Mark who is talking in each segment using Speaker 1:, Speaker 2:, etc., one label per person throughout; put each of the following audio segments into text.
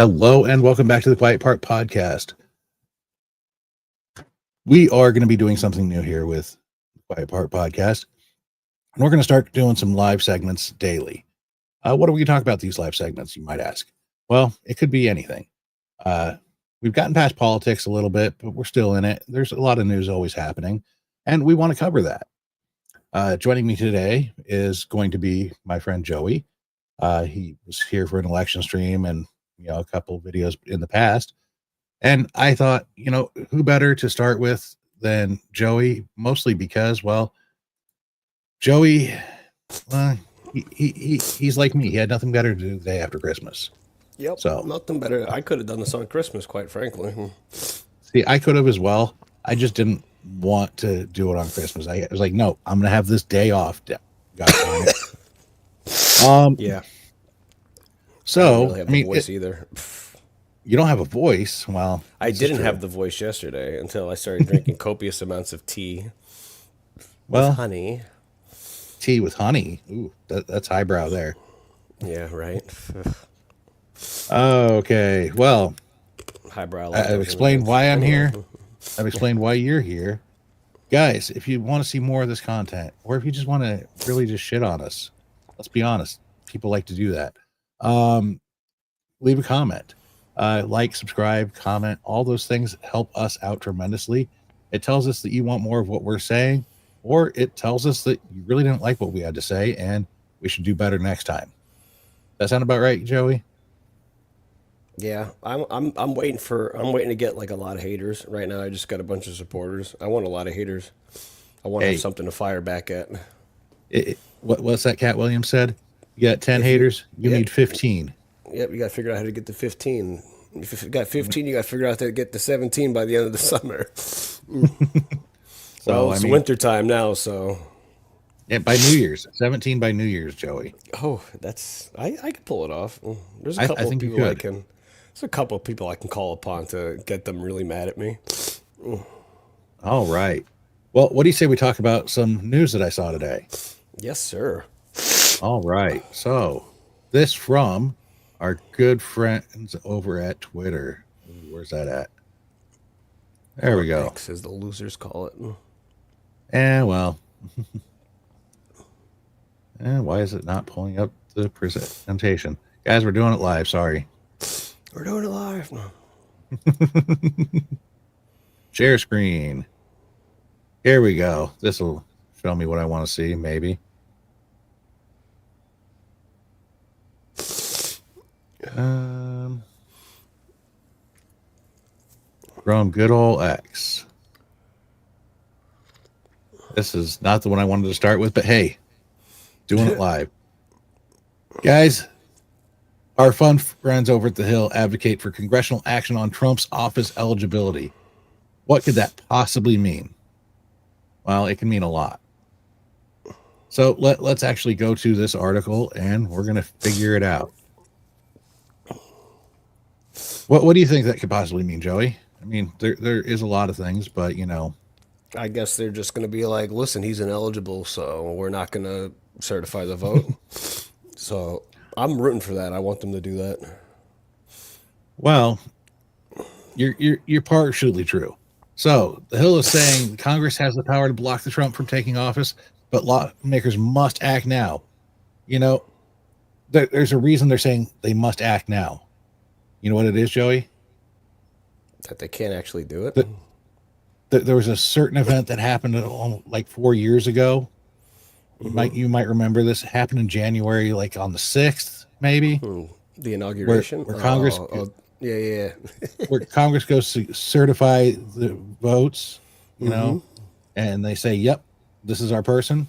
Speaker 1: Hello and welcome back to the Quiet Part Podcast. We are going to be doing something new here with the Quiet Part Podcast. And we're going to start doing some live segments daily. What are we going to talk about these live segments, you might ask? Well, it could be anything. We've gotten past politics a little bit, but we're still in it. There's a lot of news always happening, and we want to cover that. Joining me today is going to be my friend Joey. He was here for an election stream and a couple of videos in the past. And I thought, who better to start with than Joey, mostly because, well, Joey, he's like me. He had nothing better to do the day after Christmas.
Speaker 2: Yep.
Speaker 1: So
Speaker 2: nothing better. I could have done this on Christmas, quite frankly.
Speaker 1: See, I could have as well. I just didn't want to do it on Christmas. I was like, no, I'm going to have this day off.
Speaker 2: Yeah.
Speaker 1: So,
Speaker 2: I don't really have the voice either.
Speaker 1: You don't have a voice. Well,
Speaker 2: I didn't have the voice yesterday until I started drinking copious amounts of tea with honey.
Speaker 1: Tea with honey. Ooh, that's highbrow there.
Speaker 2: Yeah, right.
Speaker 1: Okay. Well,
Speaker 2: highbrow.
Speaker 1: I've explained why I'm here. I've explained why you're here. Guys, if you want to see more of this content, or if you just want to really just shit on us, let's be honest. People like to do that. Leave a comment. Like, subscribe, comment. All those things help us out tremendously. It tells us that you want more of what we're saying, or it tells us that you really didn't like what we had to say and we should do better next time. That sound about right, Joey?
Speaker 2: Yeah, I'm waiting to get like a lot of haters. Right now I just got a bunch of supporters. I want a lot of haters. I want to have something to fire back at.
Speaker 1: What's that Cat Williams said? You got 10 haters, you need 15.
Speaker 2: Yep, you got to figure out how to get to 15. If you got 15, you got to figure out how to get to 17 by the end of the summer. Well, it's winter time now, so.
Speaker 1: Yeah, by New Year's. 17 by New Year's, Joey.
Speaker 2: Oh, I can pull it off. There's a couple of people there's a couple of people I can call upon to get them really mad at me.
Speaker 1: All right. Well, what do you say we talk about some news that I saw today?
Speaker 2: Yes, sir.
Speaker 1: All right. So, this from our good friends over at Twitter. Where's that at? There we go.
Speaker 2: X, as the losers call it.
Speaker 1: Well. And why is it not pulling up the presentation? Guys, we're doing it live. Sorry.
Speaker 2: We're doing it live.
Speaker 1: Share screen. Here we go. This will show me what I want to see, maybe. From good old X. This is not the one I wanted to start with, but hey, doing it live. Guys, our fun friends over at The Hill advocate for congressional action on Trump's office eligibility. What could that possibly mean? Well, it can mean a lot. So let's actually go to this article and we're going to figure it out. What do you think that could possibly mean, Joey? I mean, there is a lot of things, but
Speaker 2: I guess they're just going to be like, listen, he's ineligible, so we're not going to certify the vote. So I'm rooting for that. I want them to do that.
Speaker 1: Well, you're partially true. So the Hill is saying Congress has the power to block the Trump from taking office, but lawmakers must act now. There's a reason they're saying they must act now. You know what it is, Joey?
Speaker 2: That they can't actually do it?
Speaker 1: There was a certain event that happened like 4 years ago. You might remember this. It happened in January, like on the 6th, maybe.
Speaker 2: The inauguration?
Speaker 1: Where Congress...
Speaker 2: yeah.
Speaker 1: where Congress goes to certify the votes, and they say, yep, this is our person.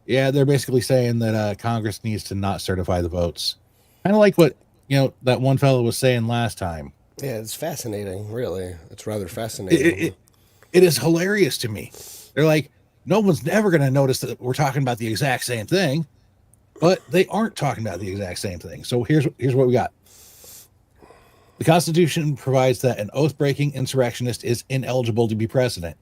Speaker 1: Yeah, they're basically saying that Congress needs to not certify the votes. Kind of like what, that one fellow was saying last time.
Speaker 2: Yeah, it's fascinating, really. It's rather fascinating.
Speaker 1: It is hilarious to me. They're like, no one's never going to notice that we're talking about the exact same thing, but they aren't talking about the exact same thing. So here's what we got. The Constitution provides that an oath-breaking insurrectionist is ineligible to be president.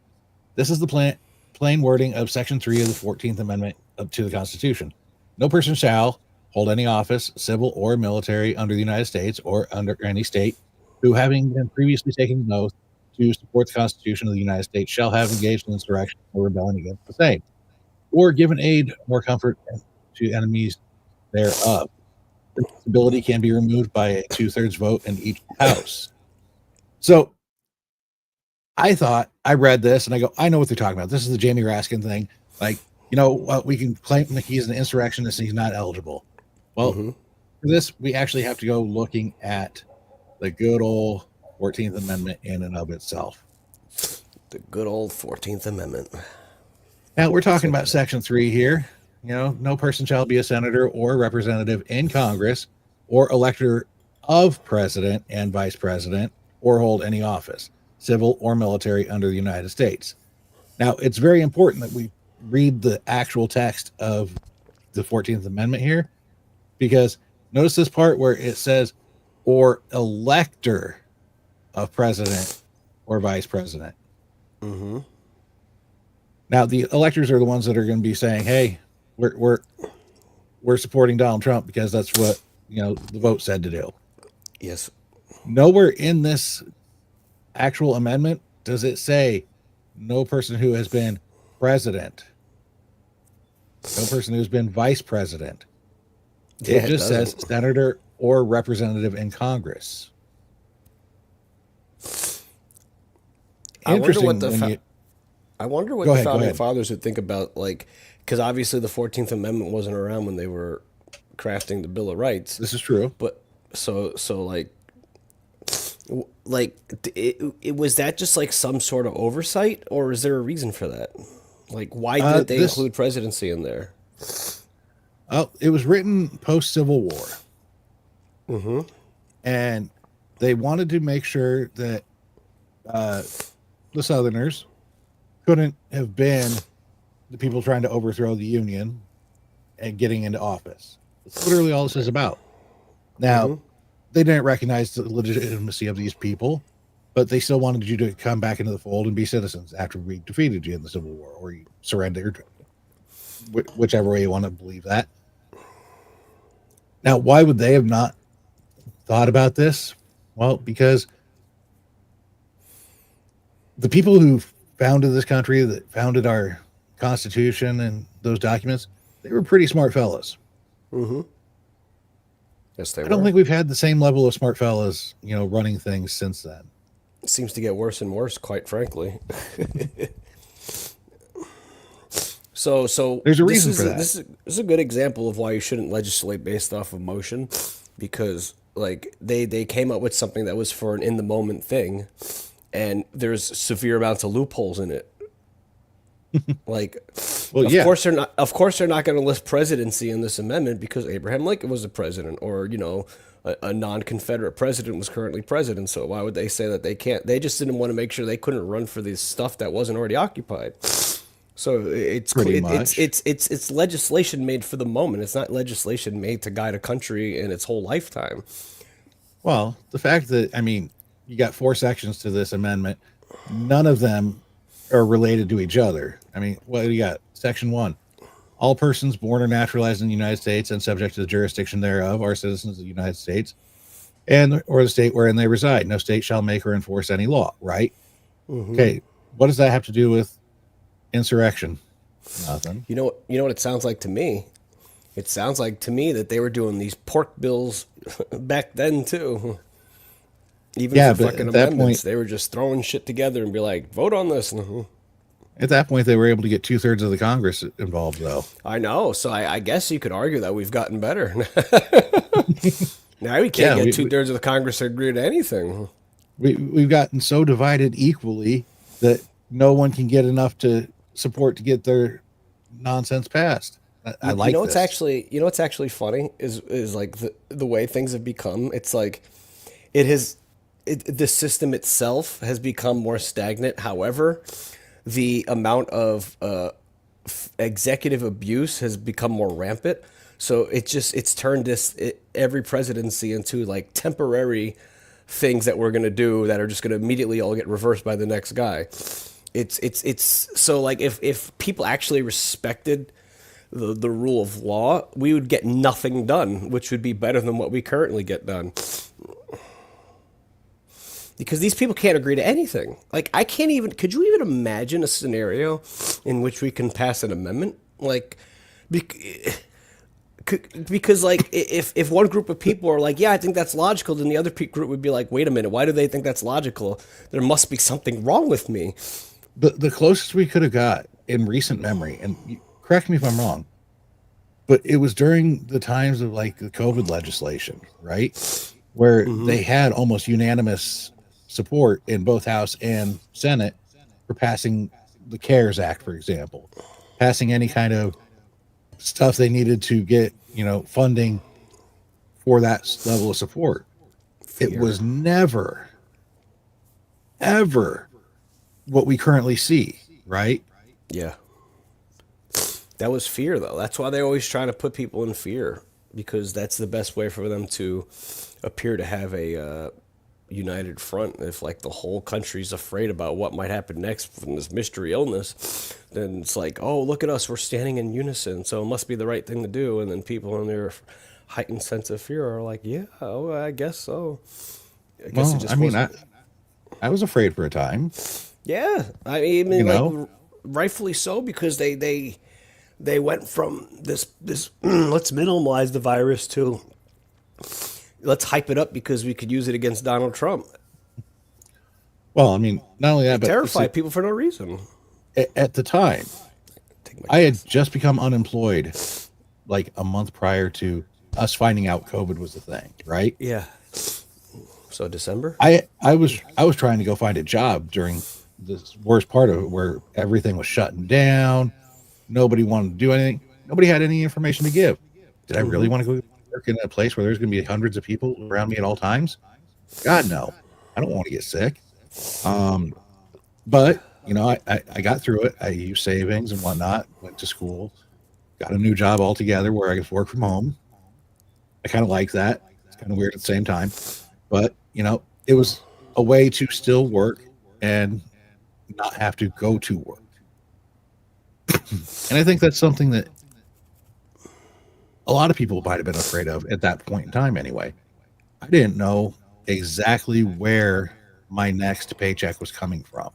Speaker 1: This is the plain wording of Section 3 of the 14th Amendment to the Constitution. No person shall, hold any office, civil or military, under the United States or under any state, who, having been previously taken an oath to support the Constitution of the United States, shall have engaged in insurrection or rebellion against the same, or given aid or comfort to enemies thereof. The ability can be removed by a 2/3 vote in each house. So I read this and I go, I know what they're talking about. This is the Jamie Raskin thing. Like, we can claim that he's an insurrectionist and he's not eligible. Well, for this, we actually have to go looking at the good old 14th Amendment in and of itself.
Speaker 2: The good old 14th Amendment.
Speaker 1: Now, we're talking about Section 3 here. No person shall be a senator or representative in Congress or elector of president and vice president or hold any office, civil or military, under the United States. Now, it's very important that we read the actual text of the 14th Amendment here, because notice this part where it says, or elector of president or vice president. Now, the electors are the ones that are going to be saying, hey, we're supporting Donald Trump because that's what, the vote said to do.
Speaker 2: Yes.
Speaker 1: Nowhere in this actual amendment does it say no person who has been president, no person who's been vice president. It just says senator or representative in Congress.
Speaker 2: I wonder what the founding fathers would think about, because obviously the 14th Amendment wasn't around when they were crafting the Bill of Rights.
Speaker 1: This is true.
Speaker 2: But it was that just like some sort of oversight, or is there a reason for that? Like, why didn't they include presidency in there?
Speaker 1: Oh, it was written post Civil War. And they wanted to make sure that the Southerners couldn't have been the people trying to overthrow the Union and getting into office. That's literally all this is about. Now, they didn't recognize the legitimacy of these people, but they still wanted you to come back into the fold and be citizens after we defeated you in the Civil War, or you surrendered, whichever way you want to believe that. Now, why would they have not thought about this? Well, because the people who founded this country, that founded our Constitution and those documents, they were pretty smart fellas.
Speaker 2: Yes, they were.
Speaker 1: I don't think we've had the same level of smart fellas, running things since then.
Speaker 2: It seems to get worse and worse, quite frankly. So
Speaker 1: there's a reason for that.
Speaker 2: This is a good example of why you shouldn't legislate based off of emotion, because they came up with something that was for an in the moment thing, and there's severe amounts of loopholes in it. Of course they're not going to list presidency in this amendment because Abraham Lincoln was the president, or a non-Confederate president was currently president. So why would they say that they can't? They just didn't want to make sure they couldn't run for this stuff that wasn't already occupied. So it's legislation made for the moment. It's not legislation made to guide a country in its whole lifetime.
Speaker 1: Well, the fact that, you got 4 sections to this amendment, none of them are related to each other. What do you got? Section 1. All persons born or naturalized in the United States and subject to the jurisdiction thereof are citizens of the United States and or the state wherein they reside. No state shall make or enforce any law, right? Okay. What does that have to do with insurrection? Nothing.
Speaker 2: You know what it sounds like to me? It sounds like to me that they were doing these pork bills back then too. Even for fucking amendments, they were just throwing shit together and be like, vote on this.
Speaker 1: At that point, they were able to get 2/3 of the Congress involved, though.
Speaker 2: I know. So I guess you could argue that we've gotten better. Now we can't get 2/3 of the Congress to agree to anything.
Speaker 1: We've gotten so divided equally that no one can get enough to support to get their nonsense passed. I like this.
Speaker 2: What's actually funny is like the way things have become. It's like the system itself has become more stagnant. However, the amount of executive abuse has become more rampant. So it's turned every presidency into like temporary things that we're gonna do that are just gonna immediately all get reversed by the next guy. It's so like if people actually respected the rule of law, we would get nothing done, which would be better than what we currently get done. Because these people can't agree to anything. Like, I can't even, could you even imagine a scenario in which we can pass an amendment? Like, because like, if one group of people are like, yeah, I think that's logical, then the other group would be like, wait a minute, why do they think that's logical? There must be something wrong with me.
Speaker 1: The closest we could have got in recent memory, and correct me if I'm wrong, but it was during the times of like the COVID legislation, right? Where they had almost unanimous support in both House and Senate for passing the CARES Act, for example, passing any kind of stuff they needed to get, funding for that level of support. It was never, ever what we currently see, right?
Speaker 2: Yeah. That was fear, though. That's why they're always trying to put people in fear, because that's the best way for them to appear to have a united front. If like the whole country's afraid about what might happen next from this mystery illness, then it's like, oh, look at us, we're standing in unison, so it must be the right thing to do. And then people in their heightened sense of fear are like, yeah, oh, I guess so. I guess it just
Speaker 1: I was afraid for a time.
Speaker 2: Yeah, I mean, like, rightfully so, because they went from this let's minimize the virus to let's hype it up because we could use it against Donald Trump.
Speaker 1: Well, I mean, not only that, but
Speaker 2: Terrify people for no reason.
Speaker 1: At the time, I had just become unemployed like a month prior to us finding out COVID was a thing, right?
Speaker 2: Yeah. So December?
Speaker 1: I was trying to go find a job during this worst part of it where everything was shutting down. Nobody wanted to do anything. Nobody had any information to give. Did I really want to go work in a place where there's going to be hundreds of people around me at all times? God, no. I don't want to get sick. But, I got through it. I used savings and whatnot, went to school, got a new job altogether where I could work from home. I kind of like that. It's kind of weird at the same time. But, it was a way to still work and not have to go to work. And I think that's something that a lot of people might have been afraid of at that point in time anyway. I didn't know exactly where my next paycheck was coming from.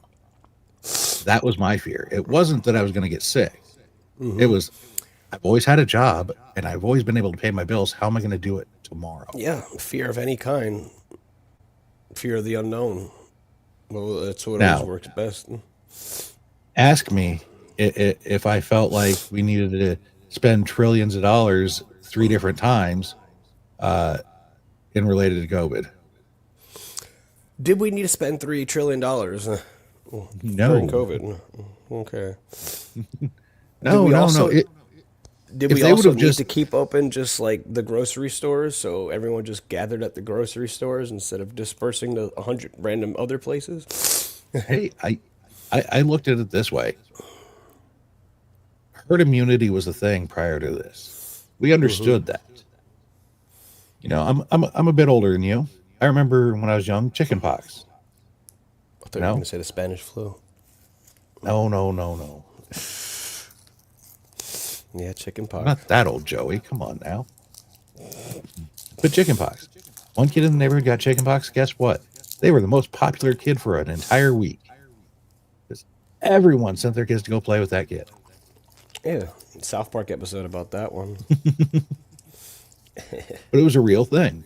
Speaker 1: That was my fear. It wasn't that I was going to get sick. It was, I've always had a job and I've always been able to pay my bills. How am I going to do it tomorrow?
Speaker 2: Yeah, fear of any kind. Fear of the unknown. Well, that's what always works best.
Speaker 1: Ask me if I felt like we needed to spend trillions of dollars 3 different times in related to COVID.
Speaker 2: Did we need to spend $3 trillion
Speaker 1: No.
Speaker 2: during COVID? Okay.
Speaker 1: No.
Speaker 2: Did we also need to keep open just like the grocery stores, so everyone just gathered at the grocery stores instead of dispersing to 100 random other places?
Speaker 1: Hey, I looked at it this way. Herd immunity was a thing prior to this. We understood that. I'm a bit older than you. I remember when I was young, chicken pox.
Speaker 2: I thought you were going to say the Spanish flu.
Speaker 1: No.
Speaker 2: Yeah, chicken pox.
Speaker 1: I'm not that old, Joey. Come on now. But chicken pox. One kid in the neighborhood got chicken pox. Guess what? They were the most popular kid for an entire week. Because everyone sent their kids to go play with that kid.
Speaker 2: Yeah, South Park episode about that one.
Speaker 1: But it was a real thing.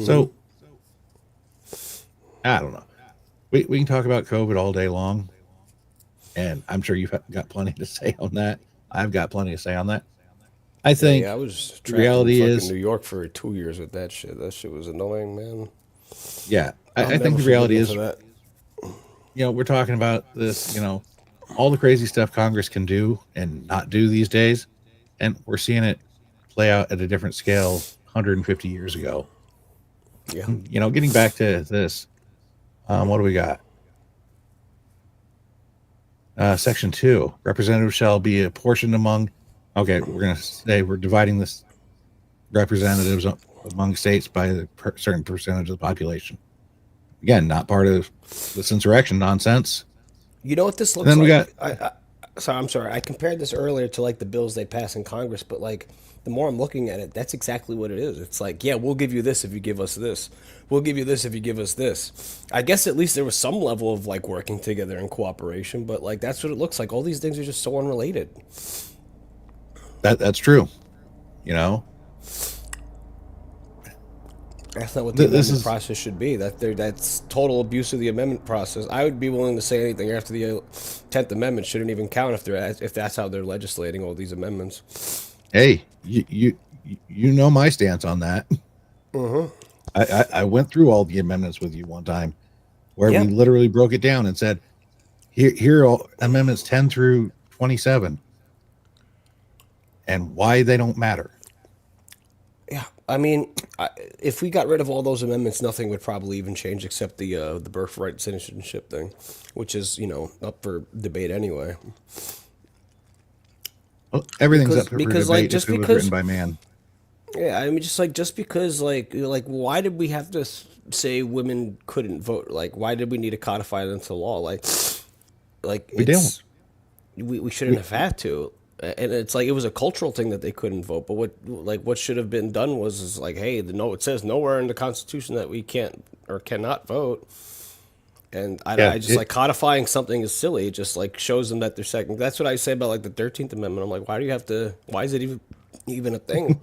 Speaker 1: So, I don't know. We can talk about COVID all day long. And I'm sure you've got plenty to say on that. I've got plenty to say on that. I think
Speaker 2: I was
Speaker 1: the reality is
Speaker 2: New York for 2 years with that shit. That shit was annoying, man.
Speaker 1: Yeah, I think the reality is, we're talking about this, all the crazy stuff Congress can do and not do these days, and we're seeing it play out at a different scale 150 years ago.
Speaker 2: Yeah.
Speaker 1: Getting back to this, what do we got? Section 2, representatives shall be apportioned among, okay, we're going to say we're dividing this representatives among states by a certain percentage of the population. Again, not part of this insurrection nonsense.
Speaker 2: You know what this looks
Speaker 1: then
Speaker 2: like?
Speaker 1: We got,
Speaker 2: So I'm sorry. I compared this earlier to like the bills they pass in Congress, but like the more I'm looking at it, that's exactly what it is. It's like, yeah, we'll give you this if you give us this. We'll give you this if you give us this. I guess at least there was some level of like working together and cooperation, but like that's what it looks like. All these things are just so unrelated.
Speaker 1: That's true. You know,
Speaker 2: That's not what the
Speaker 1: this
Speaker 2: amendment
Speaker 1: is
Speaker 2: process should be. That's total abuse of the amendment process. I would be willing to say anything after the 10th Amendment shouldn't even count if that's how they're legislating all these amendments.
Speaker 1: hey, you know my stance on that. I went through all the amendments with you one time, where we
Speaker 2: Yeah,
Speaker 1: literally broke it down and said, here are all amendments 10 through 27, and why they don't matter.
Speaker 2: yeah. I mean, if we got rid of all those amendments, nothing would probably even change except the birthright citizenship thing, which is up for debate anyway.
Speaker 1: Well, everything's up for
Speaker 2: Because like
Speaker 1: debate if
Speaker 2: just
Speaker 1: it was written
Speaker 2: because
Speaker 1: by man.
Speaker 2: Yeah, I mean, just because, like, why did we have to say women couldn't vote? Like, why did we need to codify it into law? Like
Speaker 1: We don't.
Speaker 2: we shouldn't
Speaker 1: We,
Speaker 2: have had to. And it's like it was a cultural thing that they couldn't vote. But what should have been done was is like, hey, it says nowhere in the Constitution that we can't or cannot vote. And
Speaker 1: yeah,
Speaker 2: I just like codifying something is silly. It just like shows them that they're second. That's what I say about like the 13th Amendment. I'm like, why do you have to? Why is it even a thing?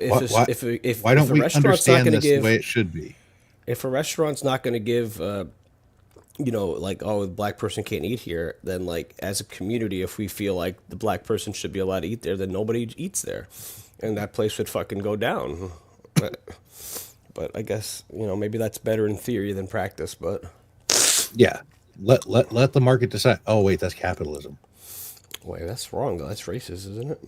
Speaker 1: why, why, why don't
Speaker 2: If a
Speaker 1: we
Speaker 2: restaurant's not
Speaker 1: understand
Speaker 2: going to
Speaker 1: this the
Speaker 2: give
Speaker 1: way it should be?
Speaker 2: if a restaurant's not going to give like, oh, the black person can't eat here, then like as a community, if we feel like the black person should be allowed to eat there, then nobody eats there, and that place would fucking go down. But I guess maybe that's better in theory than practice. But
Speaker 1: Yeah, let the market decide. Oh wait, that's capitalism.
Speaker 2: wait, that's wrong though. That's racist, isn't it?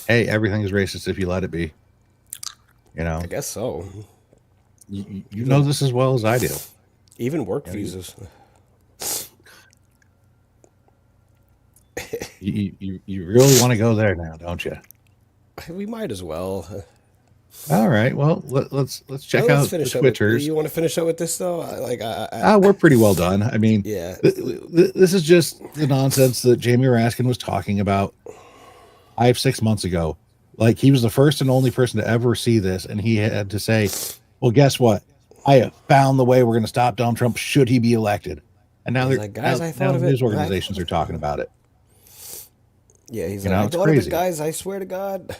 Speaker 1: Hey, everything is racist if you let it be. You know,
Speaker 2: I guess so.
Speaker 1: you know this as well as I do.
Speaker 2: Even work
Speaker 1: You, know,
Speaker 2: visas.
Speaker 1: you really want to go there now, don't you?
Speaker 2: We might as well.
Speaker 1: All right. Well, let's check
Speaker 2: Let's
Speaker 1: out the
Speaker 2: finish up with.
Speaker 1: Twitters.
Speaker 2: You want to finish up with this though?
Speaker 1: We're pretty well done. I mean,
Speaker 2: Yeah.
Speaker 1: this is just the nonsense that Jamie Raskin was talking about 5 6 months ago. Like he was the first and only person to ever see this, and he had to say, "Well, guess what? I have found the way we're going to stop Donald Trump should he be elected." And now
Speaker 2: He's
Speaker 1: they're
Speaker 2: like, guys, I
Speaker 1: now
Speaker 2: thought of it.
Speaker 1: news organizations are talking about it.
Speaker 2: Yeah, he's
Speaker 1: You
Speaker 2: like,
Speaker 1: know,
Speaker 2: I
Speaker 1: it's
Speaker 2: thought of it,
Speaker 1: crazy.
Speaker 2: guys. I swear to God.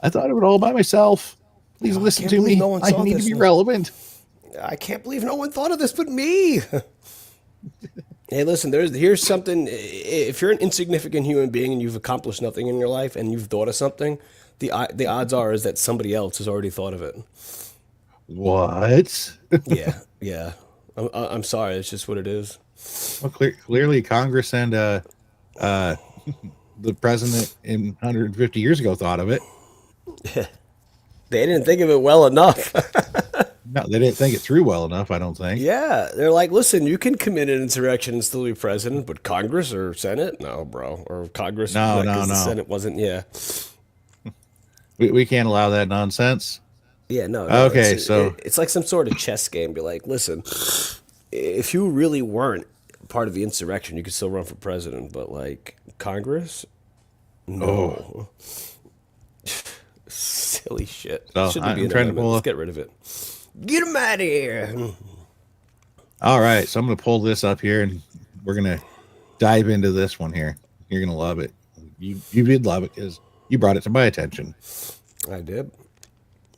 Speaker 1: I thought of it all by myself. Please
Speaker 2: I
Speaker 1: listen
Speaker 2: can't
Speaker 1: to
Speaker 2: believe
Speaker 1: me.
Speaker 2: no one
Speaker 1: I
Speaker 2: saw
Speaker 1: need to
Speaker 2: this.
Speaker 1: be relevant.
Speaker 2: I can't believe no one thought of this but me. Hey, listen, here's something. If you're an insignificant human being and you've accomplished nothing in your life and you've thought of something, the odds are is that somebody else has already thought of it.
Speaker 1: What?
Speaker 2: Yeah, yeah. I'm sorry. It's just what it is.
Speaker 1: Well, clearly, Congress and uh, the president in 150 years ago thought of it.
Speaker 2: They didn't think of it well enough.
Speaker 1: No, they didn't think it through well enough. I don't think.
Speaker 2: Yeah, they're like, listen, you can commit an insurrection and still be president, but Congress or Senate, no, bro, or Congress,
Speaker 1: No, no,
Speaker 2: because the
Speaker 1: no.
Speaker 2: Senate wasn't. Yeah,
Speaker 1: We can't allow that nonsense.
Speaker 2: yeah, no, no.
Speaker 1: Okay, so
Speaker 2: It's like some sort of chess game. Be like, listen, if you really weren't part of the insurrection, you could still run for president, but like Congress,
Speaker 1: oh,
Speaker 2: no, silly shit.
Speaker 1: so
Speaker 2: Shouldn't be
Speaker 1: I'm
Speaker 2: an
Speaker 1: trying to
Speaker 2: amendment. Let's
Speaker 1: pull.
Speaker 2: get rid of it. Get him out of here.
Speaker 1: All right, so I'm going to pull this up here, and we're going to dive into this one here. You're going to love it. You did love it because you brought it to my attention.
Speaker 2: I did.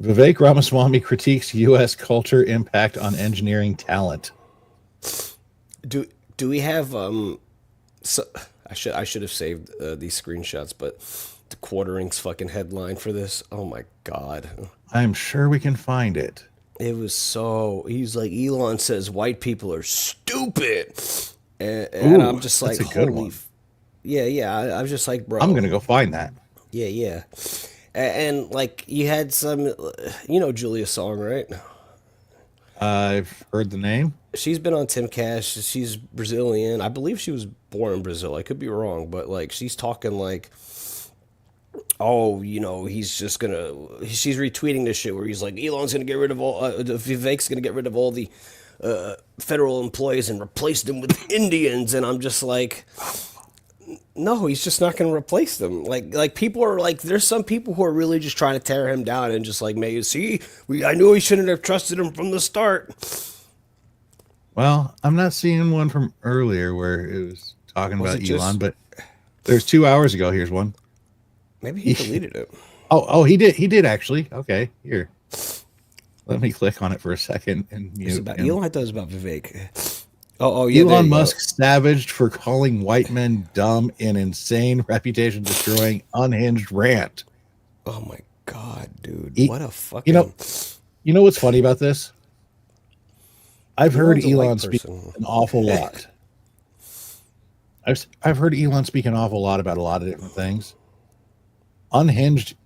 Speaker 1: Vivek Ramaswamy critiques U.S. culture impact on engineering talent.
Speaker 2: Do we have So I should have saved these screenshots, but the Quartering's fucking headline for this. Oh my god,
Speaker 1: I'm sure we can find it.
Speaker 2: it was so. He's like, Elon says white people are stupid, and I'm
Speaker 1: Ooh,
Speaker 2: just
Speaker 1: that's
Speaker 2: like,
Speaker 1: a good
Speaker 2: holy,
Speaker 1: one.
Speaker 2: yeah, yeah. I was just like, bro,
Speaker 1: I'm going to go find that.
Speaker 2: yeah, yeah, and like you had some, Julia Song, right?
Speaker 1: I've heard the name.
Speaker 2: She's been on Tim Cash. She's Brazilian. I believe she was born in Brazil. I could be wrong, but like she's talking like, oh, he's just gonna. She's retweeting this shit where he's like, Elon's gonna get rid of all. Vivek's gonna get rid of all the federal employees and replaced them with Indians, and I'm just like, no, he's just not going to replace them. Like people are like, there's some people who are really just trying to tear him down and just like, maybe see, I knew we shouldn't have trusted him from the start.
Speaker 1: Well, I'm not seeing one from earlier where it was talking
Speaker 2: Was
Speaker 1: about
Speaker 2: it
Speaker 1: Elon,
Speaker 2: just
Speaker 1: but there's 2 hours ago. Here's one.
Speaker 2: maybe he deleted it?
Speaker 1: Oh, he did. He did actually. Okay, here. Let me click on it for a second and
Speaker 2: It's
Speaker 1: mute
Speaker 2: about
Speaker 1: him.
Speaker 2: Elon. I thought it was about Vivek. Yeah, there
Speaker 1: Elon
Speaker 2: you go.
Speaker 1: Musk savaged for calling white men dumb in insane reputation destroying unhinged rant.
Speaker 2: Oh my god, dude!
Speaker 1: He,
Speaker 2: What a
Speaker 1: you
Speaker 2: fucking.
Speaker 1: know, you know what's funny about this? I've heard
Speaker 2: Elon's a white
Speaker 1: Elon speak
Speaker 2: person.
Speaker 1: an awful lot. I've heard Elon speak an awful lot about a lot of different things. Unhinged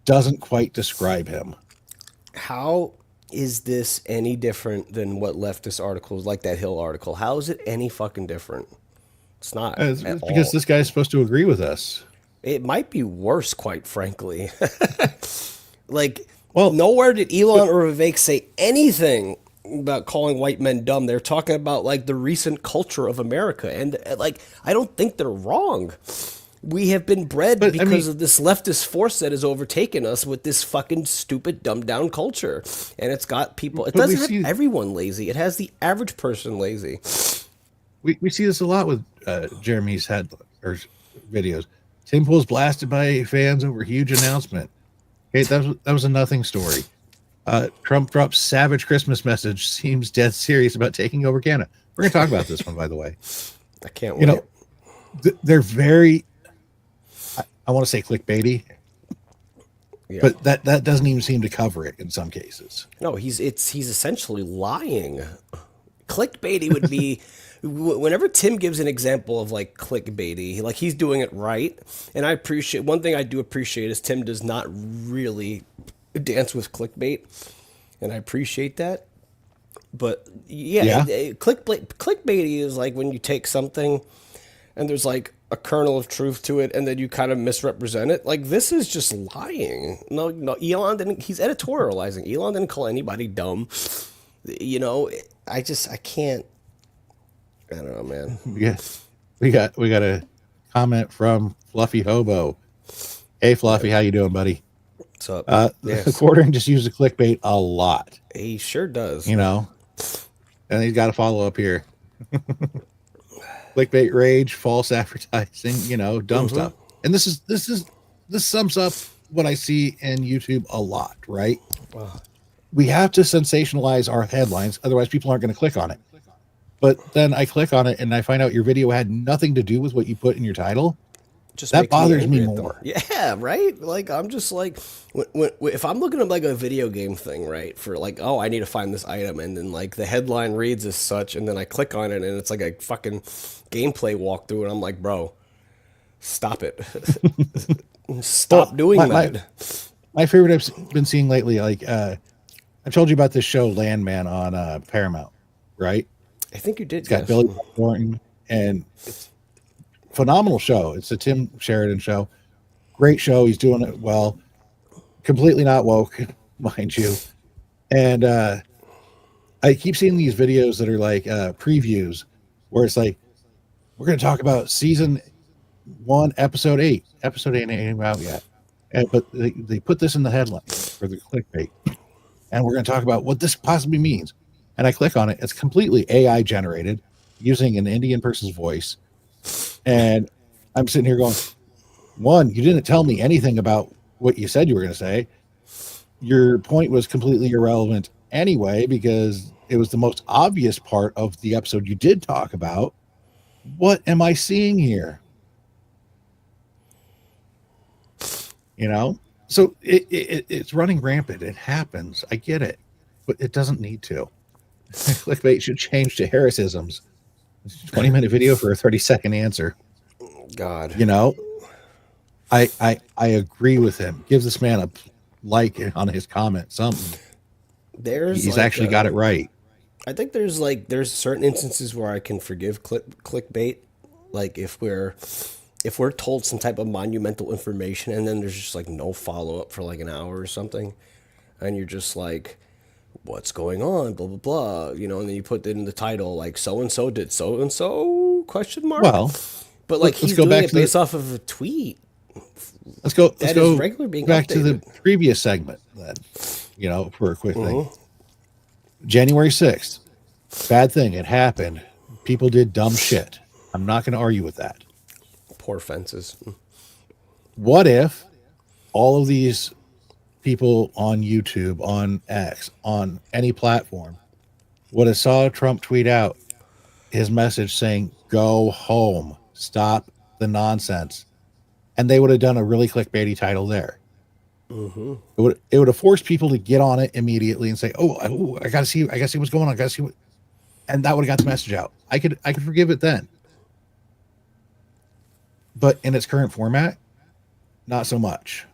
Speaker 1: doesn't quite describe him.
Speaker 2: How is this any different than what leftist articles like that Hill article? How is it any fucking different? It's not at
Speaker 1: It's because
Speaker 2: all.
Speaker 1: this guy's supposed to agree with us.
Speaker 2: It might be worse, quite frankly. Like,
Speaker 1: Well,
Speaker 2: nowhere did Elon or Vivek say anything about calling white men dumb. They're talking about like the recent culture of America, and like I don't think they're wrong. We have been bred
Speaker 1: but I
Speaker 2: because
Speaker 1: mean,
Speaker 2: of this leftist force that has overtaken us with this fucking stupid dumbed down culture, and it's got people. It
Speaker 1: but we
Speaker 2: doesn't have
Speaker 1: see
Speaker 2: everyone lazy. It has the average person lazy.
Speaker 1: we see this a lot with Jeremy's head or videos. Tim Pool's blasted by fans over huge announcement. Okay, that was a nothing story. Trump drops savage Christmas message. Seems dead serious about taking over Canada. We're gonna talk about this one, by the way.
Speaker 2: I can't
Speaker 1: You
Speaker 2: wait.
Speaker 1: know, they're very. I want to say clickbaity,
Speaker 2: Yeah.
Speaker 1: but that doesn't even seem to cover it in some cases.
Speaker 2: No, he's essentially lying. Clickbaity would be whenever Tim gives an example of like clickbaity, like he's doing it right. And I appreciate one thing I do appreciate is Tim does not really dance with clickbait, and I appreciate that. But yeah,
Speaker 1: Yeah,
Speaker 2: clickbaity is like when you take something and there's like a kernel of truth to it, and then you kind of misrepresent it. Like this is just lying. No, Elon didn't. He's editorializing. Elon didn't call anybody dumb. You know, I can't. I don't know, man.
Speaker 1: we got a comment from Fluffy Hobo. Hey, Fluffy, how you doing, buddy?
Speaker 2: What's up?
Speaker 1: The
Speaker 2: Yes,
Speaker 1: quartering just used the clickbait a lot,
Speaker 2: he sure does.
Speaker 1: you know, and he's got a follow up here. Clickbait rage, false advertising, dumb stuff. And this sums up what I see in YouTube a lot, right?
Speaker 2: Wow.
Speaker 1: We have to sensationalize our headlines, otherwise people aren't going to click on it. But then I click on it and I find out your video had nothing to do with what you put in your title.
Speaker 2: Just
Speaker 1: That
Speaker 2: makes
Speaker 1: bothers
Speaker 2: angry
Speaker 1: me
Speaker 2: at them.
Speaker 1: more.
Speaker 2: Yeah, right. Like I'm just like, if I'm looking at like a video game thing, right? For like, oh, I need to find this item, and then like the headline reads as such, and then I click on it, and it's like a fucking gameplay walkthrough, and I'm like, bro, stop it, stop
Speaker 1: Well,
Speaker 2: doing
Speaker 1: my
Speaker 2: that.
Speaker 1: my favorite I've been seeing lately, like I've told you about this show Landman on Paramount, right?
Speaker 2: I think you did.
Speaker 1: It's got
Speaker 2: Yes.
Speaker 1: Billy Bob Thornton, and it's a phenomenal show. It's a Tim Sheridan show. Great show. He's doing it well. Completely not woke, mind you. And I keep seeing these videos that are like previews where it's like, we're going to talk about season 1, episode 8. Episode 8 ain't out yet. But they put this in the headline for the clickbait. And we're going to talk about what this possibly means. And I click on it. It's completely AI generated using an Indian person's voice. And I'm sitting here going, one, you didn't tell me anything about what you said you were going to say. Your point was completely irrelevant anyway, because it was the most obvious part of the episode you did talk about. What am I seeing here? So it's running rampant. It happens. I get it, but it doesn't need to. Clickbait should change to Harrisisms. 20-minute video for a 30-second answer.
Speaker 2: God.
Speaker 1: I agree with him. Give this man a like on his comment. Something. He's
Speaker 2: Like,
Speaker 1: actually got it right.
Speaker 2: I think there's certain instances where I can forgive clickbait, like if we're told some type of monumental information and then there's just like no follow up for like an hour or something, and you're just like, what's going on, blah blah blah, and then you put it in the title like so and so did so and so question mark.
Speaker 1: Well,
Speaker 2: But like
Speaker 1: let's
Speaker 2: he's
Speaker 1: go
Speaker 2: doing
Speaker 1: back
Speaker 2: it
Speaker 1: to
Speaker 2: based off of a tweet
Speaker 1: let's
Speaker 2: that is
Speaker 1: go
Speaker 2: regularly being
Speaker 1: back to the
Speaker 2: updated.
Speaker 1: previous segment then. For a quick thing. January 6th. Bad thing. It happened. People did dumb shit. I'm not going to argue with that.
Speaker 2: Poor fences.
Speaker 1: What if all of these people on YouTube, on X, on any platform would have saw Trump tweet out his message saying, "Go home, stop the nonsense," and they would have done a really clickbaity title there. It would have forced people to get on it immediately and say, "Oh, I gotta see what's going on. I gotta see what," and that would have got the message out. I could forgive it then, but in its current format, not so much.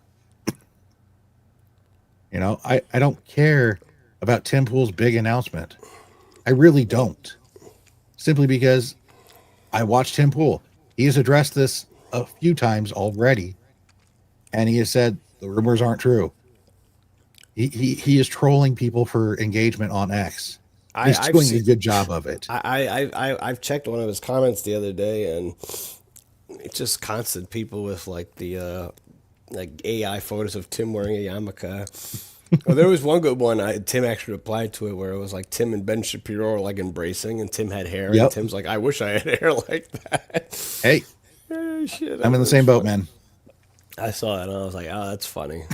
Speaker 1: I don't care about Tim Pool's big announcement. I really don't. Simply because I watched Tim Pool. He has addressed this a few times already, and he has said the rumors aren't true. He is trolling people for engagement on X.
Speaker 2: I,
Speaker 1: He's
Speaker 2: I've
Speaker 1: doing a
Speaker 2: seen.
Speaker 1: good job of it.
Speaker 2: I've checked one of his comments the other day, and it's just constant people with like the like AI photos of Tim wearing a yarmulke. Oh, there was one good one. Tim actually replied to it where it was like Tim and Ben Shapiro are like embracing, and Tim had hair, and
Speaker 1: Yep.
Speaker 2: Tim's like, "I wish I had hair like that."
Speaker 1: Hey,
Speaker 2: Shit,
Speaker 1: I'm in the
Speaker 2: was
Speaker 1: same boat,
Speaker 2: funny.
Speaker 1: man.
Speaker 2: I saw it, and I was like, "Oh, that's funny."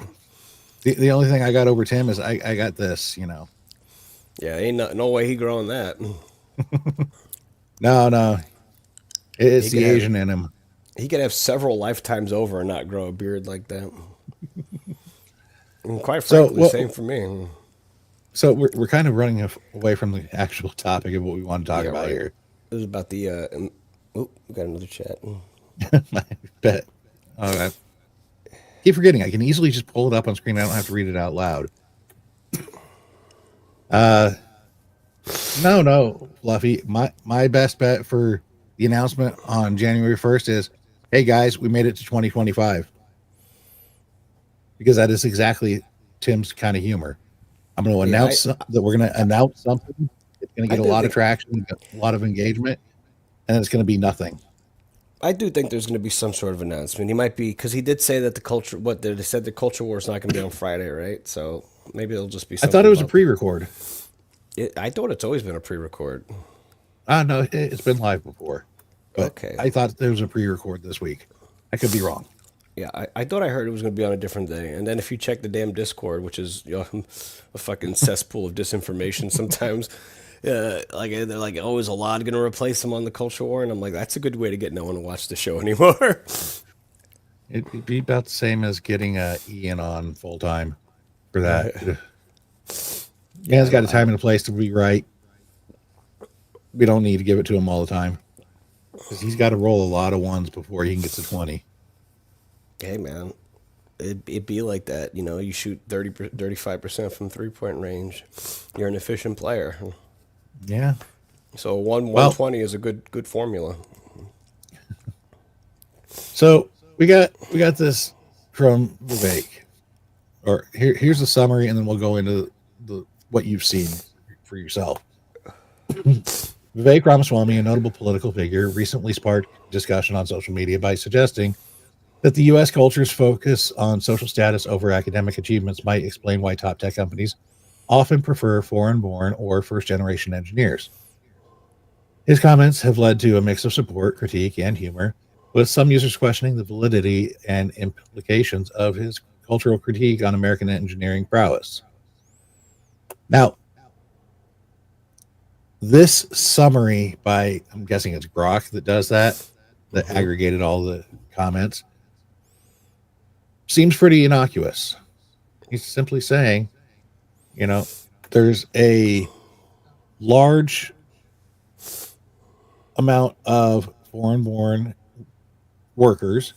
Speaker 1: The only thing I got over Tim is I got this.
Speaker 2: Yeah, ain't no way he growing that.
Speaker 1: No,
Speaker 2: He
Speaker 1: it's
Speaker 2: could
Speaker 1: the
Speaker 2: have
Speaker 1: Asian in him.
Speaker 2: he could have several lifetimes over and not grow a beard like that. And quite
Speaker 1: So,
Speaker 2: frankly,
Speaker 1: well,
Speaker 2: same for me.
Speaker 1: so we're kind of running away from the actual topic of what we want to talk
Speaker 2: Yeah,
Speaker 1: about
Speaker 2: right.
Speaker 1: here.
Speaker 2: It was about the. Oh, we got another chat.
Speaker 1: I bet. All right. Keep forgetting. I can easily just pull it up on screen. I don't have to read it out loud. No, Fluffy. My best bet for the announcement on January 1st is, hey guys, we made it to 2025. Because that is exactly Tim's kind of humor. I'm going to
Speaker 2: Yeah,
Speaker 1: announce that we're going to announce something. It's going to
Speaker 2: I
Speaker 1: get a
Speaker 2: do
Speaker 1: lot of
Speaker 2: think
Speaker 1: traction, a lot of engagement, and it's going to be nothing.
Speaker 2: I do think there's going to be some sort of announcement. He might be because he did say that the culture. What they said the culture war is not going to be on Friday, right? So maybe it'll just be
Speaker 1: I thought
Speaker 2: something
Speaker 1: it was a
Speaker 2: about.
Speaker 1: pre-record.
Speaker 2: I thought it's always been a pre-record.
Speaker 1: No, it's been live before, but
Speaker 2: Okay.
Speaker 1: I thought there was a pre-record this week. I could be wrong.
Speaker 2: Yeah, I thought I heard it was going to be on a different day. And then if you check the damn Discord, which is a fucking cesspool of disinformation sometimes, like they're like, oh, is Elon going to replace him on the culture war? And I'm like, that's a good way to get no one to watch the show anymore.
Speaker 1: It'd be about the same as getting Ian on full time for that. Yeah, he's got a time and a place to be right. We don't need to give it to him all the time because he's got to roll a lot of ones before he can get to 20.
Speaker 2: Hey, man, it'd be like that. You shoot 35% from 3-point range. You're an efficient player.
Speaker 1: Yeah.
Speaker 2: So
Speaker 1: Well,
Speaker 2: 120 is a good formula.
Speaker 1: so we got this from Vivek. Or here's the summary, and then we'll go into what you've seen for yourself. Vivek Ramaswamy, a notable political figure, recently sparked discussion on social media by suggesting that the U.S. culture's focus on social status over academic achievements might explain why top tech companies often prefer foreign-born or first-generation engineers. His comments have led to a mix of support, critique, and humor, with some users questioning the validity and implications of his cultural critique on American engineering prowess. Now, this summary by, I'm guessing it's Grok that does that aggregated all the comments, seems pretty innocuous. He's simply saying, there's a large amount of foreign-born workers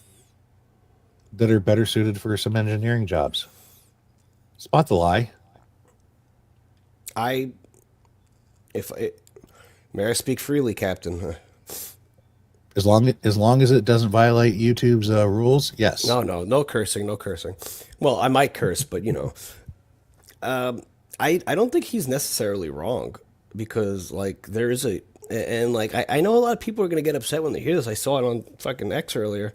Speaker 1: that are better suited for some engineering jobs. Spot the lie.
Speaker 2: May I speak freely, Captain?
Speaker 1: As long as it doesn't violate YouTube's rules, yes.
Speaker 2: No cursing, no cursing. Well, I might curse, but I don't think he's necessarily wrong because like there is a and like I know a lot of people are gonna get upset when they hear this. I saw it on fucking X earlier.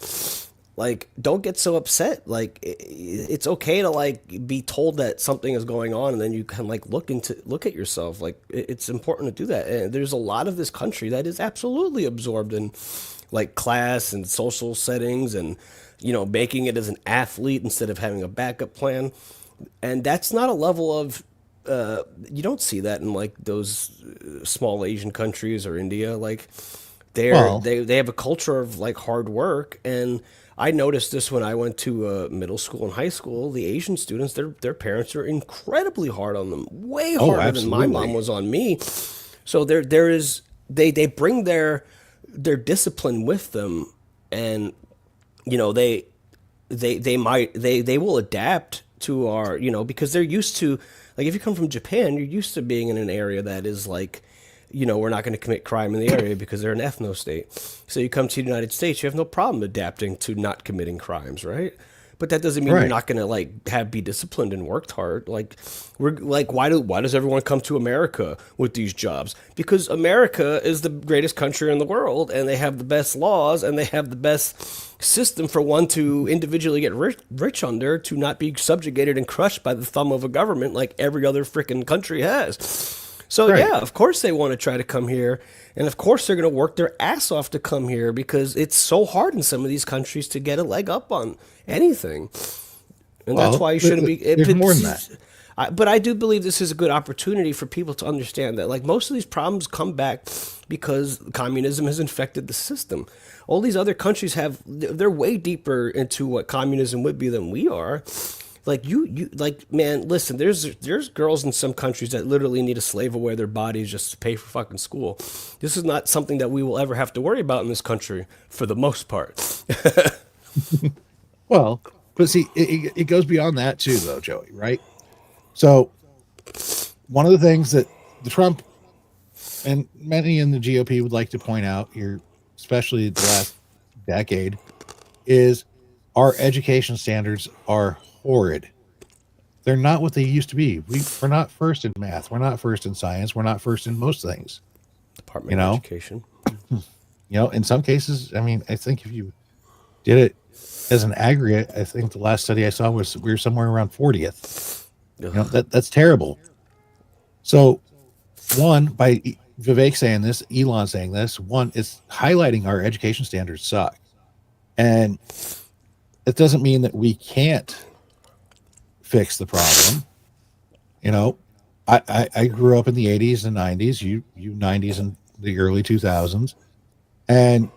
Speaker 2: Like, don't get so upset. Like, it's okay to like be told that something is going on, and then you can like look at yourself. Like, it's important to do that. And there's a lot of this country that is absolutely absorbed in like class and social settings, and making it as an athlete instead of having a backup plan. And that's not a level of you don't see that in like those small Asian countries or India. Like
Speaker 1: Well,
Speaker 2: they have a culture of like hard work, and I noticed this when I went to middle school and high school. The Asian students, their parents are incredibly hard on them, way
Speaker 1: oh,
Speaker 2: harder than my mom
Speaker 1: absolutely.
Speaker 2: was on me. So there is they bring their discipline with them, and you know they will adapt to our because they're used to, like, if you come from Japan, you're used to being in an area that is like, we're not going to commit crime in the area because they're an ethno state. So you come to the United States, you have no problem adapting to not committing crimes, right? But that doesn't mean you're
Speaker 1: Right.
Speaker 2: not going to like have be disciplined and worked hard. Like, we're like, why does everyone come to America with these jobs? Because America is the greatest country in the world, and they have the best laws, and they have the best system for one to individually get rich under, to not be subjugated and crushed by the thumb of a government like every other freaking country has. So
Speaker 1: Right.
Speaker 2: yeah, of course they want to try to come here, and of course they're going to work their ass off to come here because it's so hard in some of these countries to get a leg up on anything, and that's
Speaker 1: Well,
Speaker 2: why you shouldn't be.
Speaker 1: there's more than that.
Speaker 2: But I do believe this is a good opportunity for people to understand that, like, most of these problems come back because communism has infected the system. All these other countries they're way deeper into what communism would be than we are. Like, like, man, listen, there's girls in some countries that literally need to slave away their bodies just to pay for fucking school. This is not something that we will ever have to worry about in this country for the most part.
Speaker 1: Well, but see, it goes beyond that too, though, Joey. Right. So one of the things that the Trump and many in the GOP would like to point out here, especially the last decade, is our education standards are horrid. They're not what they used to be. We're not first in math. We're not first in science. We're not first in most things. You
Speaker 2: Department of
Speaker 1: know,
Speaker 2: Education.
Speaker 1: in some cases, I mean, I think if you did it as an aggregate, I think the last study I saw was we were somewhere around 40th.
Speaker 2: Ugh.
Speaker 1: That's terrible. So one, by Vivek saying this, Elon saying this, one is highlighting our education standards suck. And it doesn't mean that we can't fix the problem. You know, I grew up in the 80s and 90s, you 90s and the early 2000s. And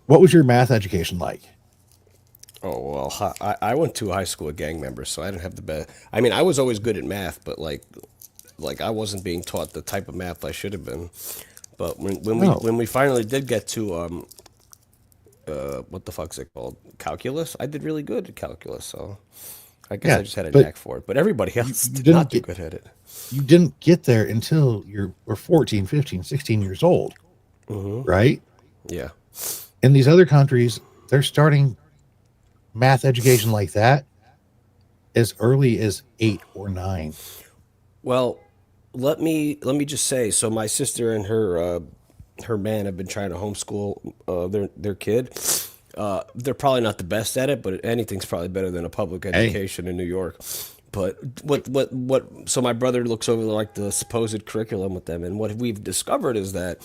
Speaker 1: what was your math education like?
Speaker 2: Oh well, I went to a high school with gang members, so I didn't have the best. I mean, I was always good at math, but like I wasn't being taught the type of math I should have been. But
Speaker 1: No.
Speaker 2: when we finally did get to what the fuck's it called, calculus, I did really good at calculus. So I guess I
Speaker 1: Yeah,
Speaker 2: just had a
Speaker 1: but
Speaker 2: knack for it. But everybody else
Speaker 1: you
Speaker 2: did
Speaker 1: didn't
Speaker 2: not do
Speaker 1: get
Speaker 2: good at it.
Speaker 1: you didn't get there until you were 14, 15, 16 years old, right?
Speaker 2: Yeah.
Speaker 1: In these other countries, they're starting math education like that as early as 8 or 9.
Speaker 2: Well, let me just say, so my sister and her man have been trying to homeschool their kid. They're probably not the best at it, but anything's probably better than a public
Speaker 1: Hey,
Speaker 2: education in New York. But what? So my brother looks over like the supposed curriculum with them, and what we've discovered is that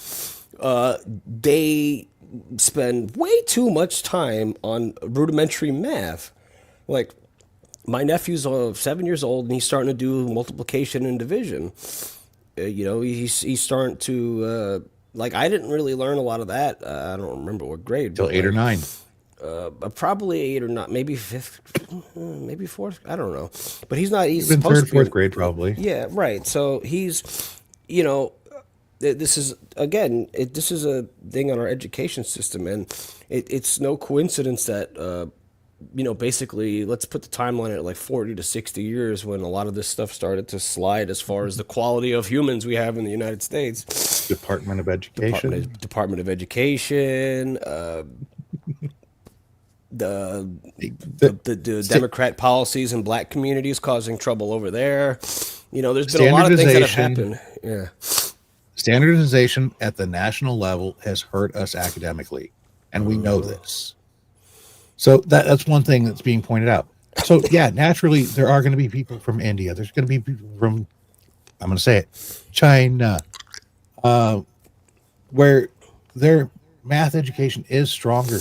Speaker 2: they spend way too much time on rudimentary math. Like, my nephew's 7 years old, and he's starting to do multiplication and division. He's starting to like, I didn't really learn a lot of that. I don't remember what grade,
Speaker 1: till
Speaker 2: but
Speaker 1: 8 or 9.
Speaker 2: probably eight or not, maybe fifth, maybe fourth. I don't know, but he's not. He's
Speaker 1: Even
Speaker 2: supposed
Speaker 1: third,
Speaker 2: to be.
Speaker 1: fourth grade, probably.
Speaker 2: Yeah, right. So he's, you know, this is again, this is a thing on our education system, and it's no coincidence that basically, let's put the timeline at like 40 to 60 years when a lot of this stuff started to slide as far as the quality of humans we have in the United States.
Speaker 1: Department of Education.
Speaker 2: Department of Education, the
Speaker 1: The
Speaker 2: the
Speaker 1: sta-
Speaker 2: Democrat policies in black communities causing trouble over there. There's been a lot of things that have
Speaker 1: Standardization,
Speaker 2: happened. Yeah.
Speaker 1: standardization at the national level has hurt us academically, and we know this. So that's one thing that's being pointed out. So yeah, naturally there are going to be people from India. There's going to be people from, I'm going to say it, China, where their math education is stronger.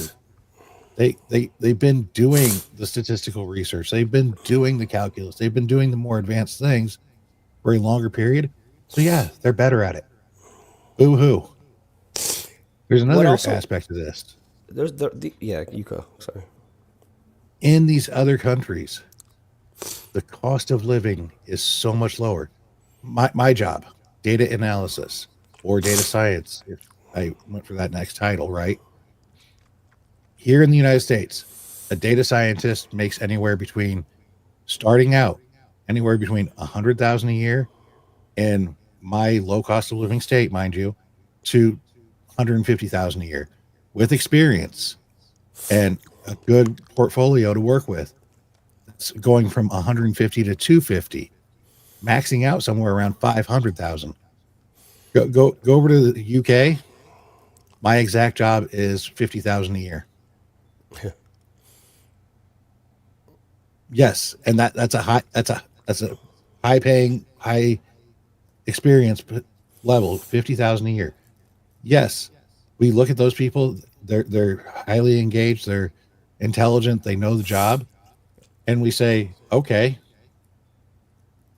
Speaker 1: They've been doing the statistical research. They've been doing the calculus. They've been doing the more advanced things for a longer period. So yeah, they're better at it. Boo hoo. There's
Speaker 2: What
Speaker 1: another
Speaker 2: also?
Speaker 1: aspect of this.
Speaker 2: There's yeah. You go. Sorry.
Speaker 1: In these other countries, the cost of living is so much lower. My job, data analysis or data science, if I went for that next title, right? Here in the United States, a data scientist makes anywhere between, starting out, anywhere between 100,000 a year in my low cost of living state, mind you, to 150,000 a year with experience and a good portfolio to work with. It's going from 150 to 250, maxing out somewhere around 500,000. Go over to the UK. My exact job is 50,000 a year. Yes, and that's a high paying, high experience level, 50,000 a year. Yes, we look at those people. They're highly engaged. They're intelligent. They know the job, and we say, okay,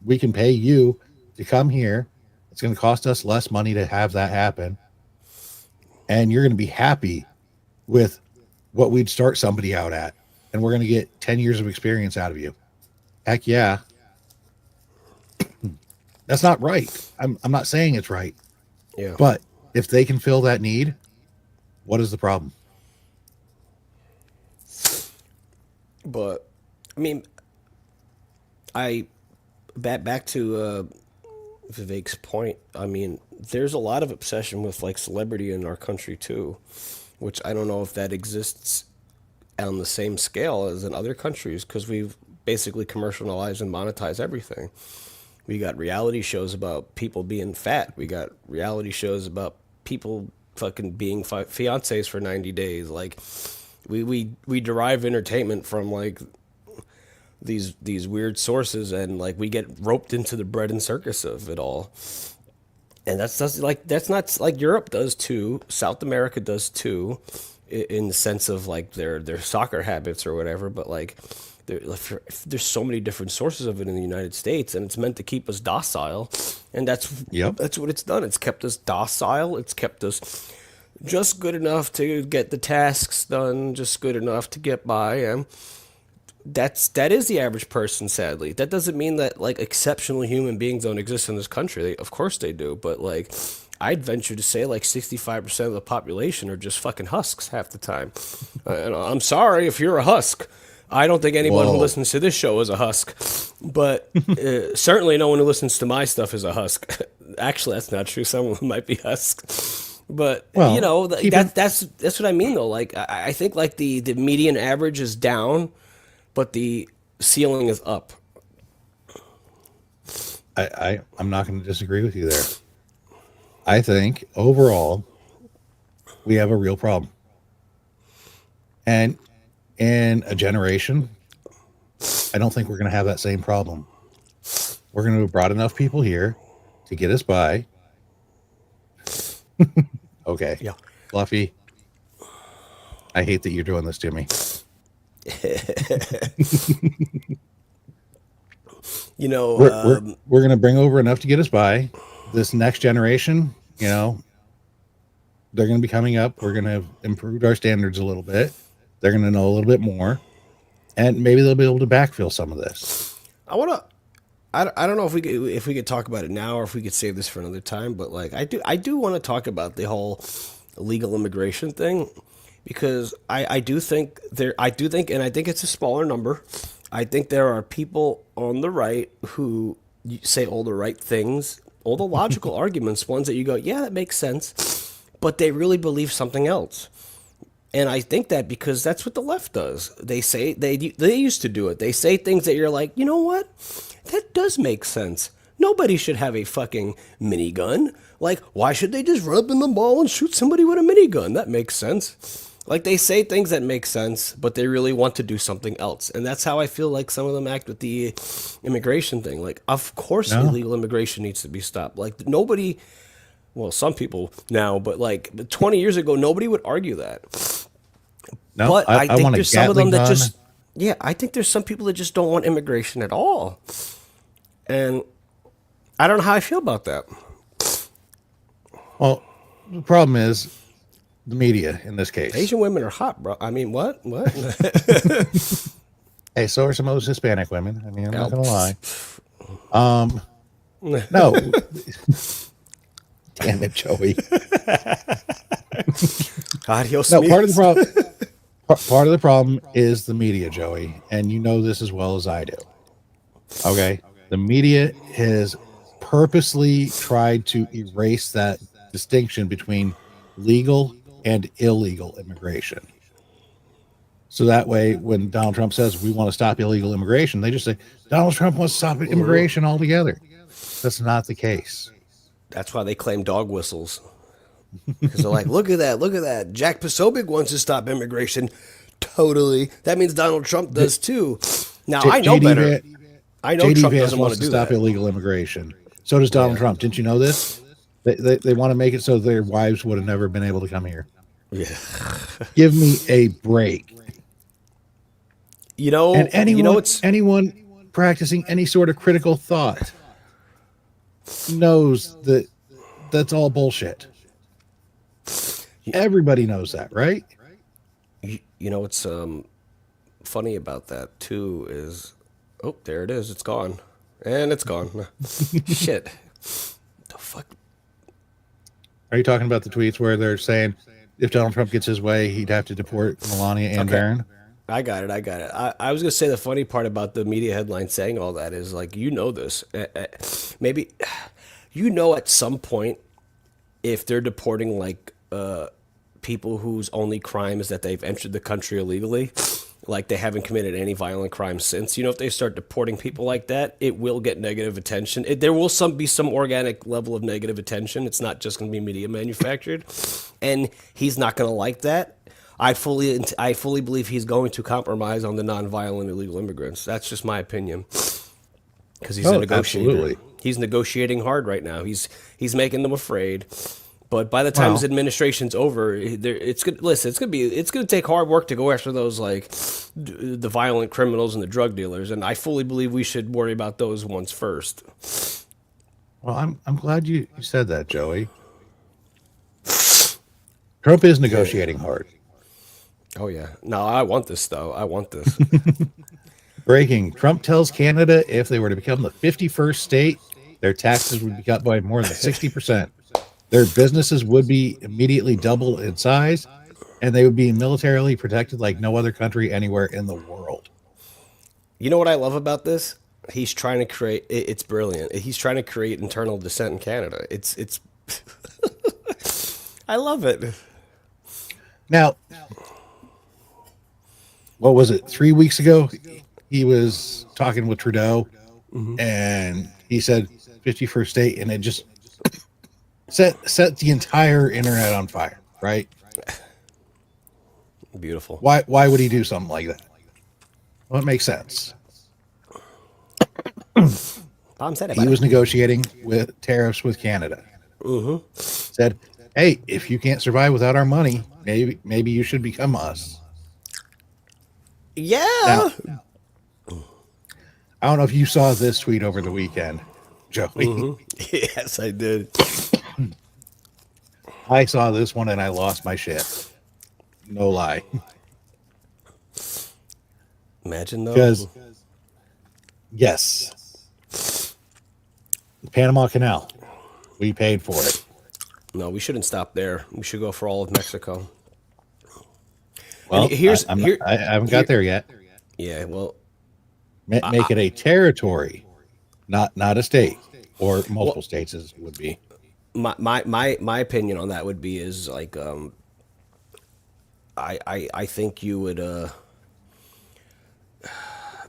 Speaker 1: we can pay you to come here. It's going to cost us less money to have that happen, and you're going to be happy with what we'd start somebody out at, and we're going to get 10 years of experience out of you. Heck yeah. That's not right. I'm not saying it's right,
Speaker 2: Yeah.
Speaker 1: but if they can fill that need, what is the problem?
Speaker 2: But I mean, I back to Vivek's point. I mean, there's a lot of obsession with like celebrity in our country too, which I don't know if that exists on the same scale as in other countries because we've basically commercialized and monetized everything. We got reality shows about people being fat. We got reality shows about people fucking being fiancés for 90 days. Like we derive entertainment from like these weird sources, and like we get roped into the bread and circus of it all. And that's not like Europe does too. South America does too, in the sense of like their soccer habits or whatever. But like there's so many different sources of it in the United States, and it's meant to keep us docile. And
Speaker 1: Yep.
Speaker 2: that's what it's done. It's kept us docile. It's kept us just good enough to get the tasks done, just good enough to get by. And that is the average person, sadly. That doesn't mean that like exceptional human beings don't exist in this country. Of course they do, but like I'd venture to say like 65% of the population are just fucking husks half the time. And I'm sorry if you're a husk. I don't think anyone who
Speaker 1: Whoa.
Speaker 2: listens to this show is a husk, but certainly no one who listens to my stuff is a husk. Actually, that's not true. Some of them might be husks, but
Speaker 1: Well, keep in,
Speaker 2: that's what I mean though. Like I think like the median average is down, but the ceiling is up.
Speaker 1: I'm not going to disagree with you there. I think overall we have a real problem, and in a generation, I don't think we're going to have that same problem. We're going to have brought enough people here to get us by. Okay,
Speaker 2: Yeah.
Speaker 1: Fluffy, I hate that you're doing this to me.
Speaker 2: You know,
Speaker 1: We're going to bring over enough to get us by. This next generation, they're going to be coming up. We're going to have improved our standards a little bit. They're going to know a little bit more, and maybe they'll be able to backfill some of this.
Speaker 2: I want to. I don't know if we could talk about it now or if we could save this for another time. But like I do want to talk about the whole illegal immigration thing because I do think and I think it's a smaller number. I think there are people on the right who say all the right things, all the logical arguments, ones that you go, yeah, that makes sense, but they really believe something else. And I think that because that's what the left does. They say they used to do it. They say things that you're like, you know what? That does make sense. Nobody should have a fucking minigun. Like, why should they just run up in the mall and shoot somebody with a minigun? That makes sense. Like, they say things that make sense, but they really want to do something else. And that's how I feel like some of them act with the immigration thing. Like, of course,
Speaker 1: No,
Speaker 2: illegal immigration needs to be stopped. Like, nobody, well, some people now, but like 20 years ago, nobody would argue that.
Speaker 1: no,
Speaker 2: But I
Speaker 1: I
Speaker 2: think
Speaker 1: want a
Speaker 2: there's some of them
Speaker 1: Gatling
Speaker 2: that
Speaker 1: gun.
Speaker 2: just, yeah, I think there's some people that just don't want immigration at all. And I don't know how I feel about that.
Speaker 1: Well, the problem is the media in this case.
Speaker 2: Asian women are hot, bro. I mean, what? What?
Speaker 1: Hey, so are some of those Hispanic women. I mean, I'm not
Speaker 2: Oh,
Speaker 1: gonna lie. No, damn it, Joey.
Speaker 2: Adios,
Speaker 1: No,
Speaker 2: me.
Speaker 1: part of the problem. Part of the problem is the media, Joey, and you know this as well as I do. Okay, the media has purposely tried to erase that distinction between legal and illegal immigration. So that way, when Donald Trump says we want to stop illegal immigration, they just say Donald Trump wants to stop immigration altogether. That's not the case.
Speaker 2: That's why they claim dog whistles. Because they're like, look at that, look at that. Jack Posobiec wants to stop immigration. Totally. That means Donald Trump does too. Now, I know
Speaker 1: JD
Speaker 2: better.
Speaker 1: Van-
Speaker 2: I know
Speaker 1: JD
Speaker 2: Trump
Speaker 1: Vance
Speaker 2: doesn't want
Speaker 1: wants
Speaker 2: to
Speaker 1: to
Speaker 2: do
Speaker 1: stop
Speaker 2: that.
Speaker 1: illegal immigration. So does Donald
Speaker 2: Yeah.
Speaker 1: Trump. Didn't you know this? They want to make it so their wives would have never been able to come here.
Speaker 2: Yeah.
Speaker 1: Give me a break.
Speaker 2: You know,
Speaker 1: And
Speaker 2: it's
Speaker 1: anyone practicing any sort of critical thought knows that that's all bullshit. Everybody knows that, right?
Speaker 2: you know what's funny about that too is, oh, there it is. It's gone, and it's gone. Shit. The fuck.
Speaker 1: Are you talking about the tweets where they're saying if Donald Trump gets his way, he'd have to deport Melania and
Speaker 2: Okay.
Speaker 1: Barron?
Speaker 2: I got it. I got it. I was gonna say the funny part about the media headline saying all that is like, you know this. Maybe you know at some point if they're deporting like people whose only crime is that they've entered the country illegally, like they haven't committed any violent crimes since. You know, if they start deporting people like that, it will get negative attention. There will be some organic level of negative attention. It's not just going to be media manufactured, and he's not going to like that. I fully believe he's going to compromise on the nonviolent illegal immigrants. That's just my opinion, because he's a negotiator.
Speaker 1: Absolutely.
Speaker 2: He's negotiating hard right now. He's making them afraid. But by the time his
Speaker 1: Well,
Speaker 2: administration's over, it's good. Listen, it's gonna take hard work to go after those like the violent criminals and the drug dealers. And I fully believe we should worry about those ones first.
Speaker 1: I'm glad you said that, Joey. Trump is negotiating hard.
Speaker 2: Oh yeah. No, I want this though. I want this.
Speaker 1: Breaking. Trump tells Canada if they were to become the 51st state, their taxes would be cut by more than 60%. Their businesses would be immediately doubled in size, and they would be militarily protected like no other country anywhere in the world.
Speaker 2: You know what I love about this? He's trying to create. It's brilliant. He's trying to create internal dissent in Canada. It's. I love it.
Speaker 1: Now, what was it? 3 weeks ago, he was talking with Trudeau, and he said 51st state, and it just set the entire internet on fire, right?
Speaker 2: Beautiful.
Speaker 1: Why would he do something like that? Well, it makes sense.
Speaker 2: Tom said it.
Speaker 1: He was negotiating with tariffs with Canada. Said, "Hey, if you can't survive without our money, maybe you should become us."
Speaker 2: Yeah.
Speaker 1: Now, I don't know if you saw this tweet over the weekend, Joey.
Speaker 2: Yes, I did.
Speaker 1: I saw this one and I lost my shit. No lie.
Speaker 2: Imagine though.
Speaker 1: Because, yes, the Panama Canal, we paid for it.
Speaker 2: No, we shouldn't stop there. We should go for all of Mexico.
Speaker 1: Well,
Speaker 2: And here's
Speaker 1: I
Speaker 2: here.
Speaker 1: haven't got there yet.
Speaker 2: Yeah. Well,
Speaker 1: Make it a territory, not a state, or multiple states as it would be.
Speaker 2: my opinion on that would be is like I think you would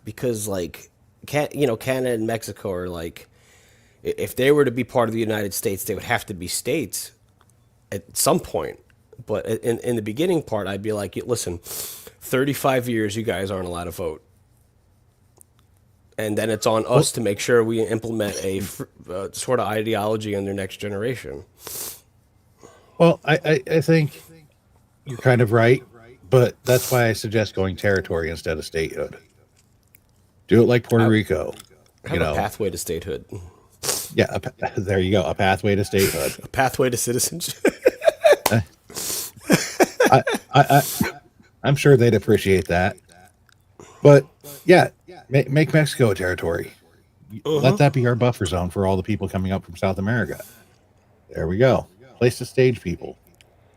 Speaker 2: because like Canada and Mexico are like, If they were to be part of the United States, they would have to be states at some point. But in the beginning part, I'd be like, listen, 35 years, you guys aren't allowed to vote. And then it's on
Speaker 1: Well,
Speaker 2: us to make sure we implement a sort of ideology in their next generation.
Speaker 1: I think you're kind of right, but that's why I suggest going territory instead of statehood. Do it like Puerto
Speaker 2: I
Speaker 1: Rico. You
Speaker 2: have a
Speaker 1: know,
Speaker 2: pathway to statehood,
Speaker 1: yeah, there you go, a pathway to statehood.
Speaker 2: a pathway to citizenship.
Speaker 1: I, I, I, I'm sure they'd appreciate that. But yeah, make Mexico a territory. Let that be our buffer zone for all the people coming up from South America. There we go. Place to stage people.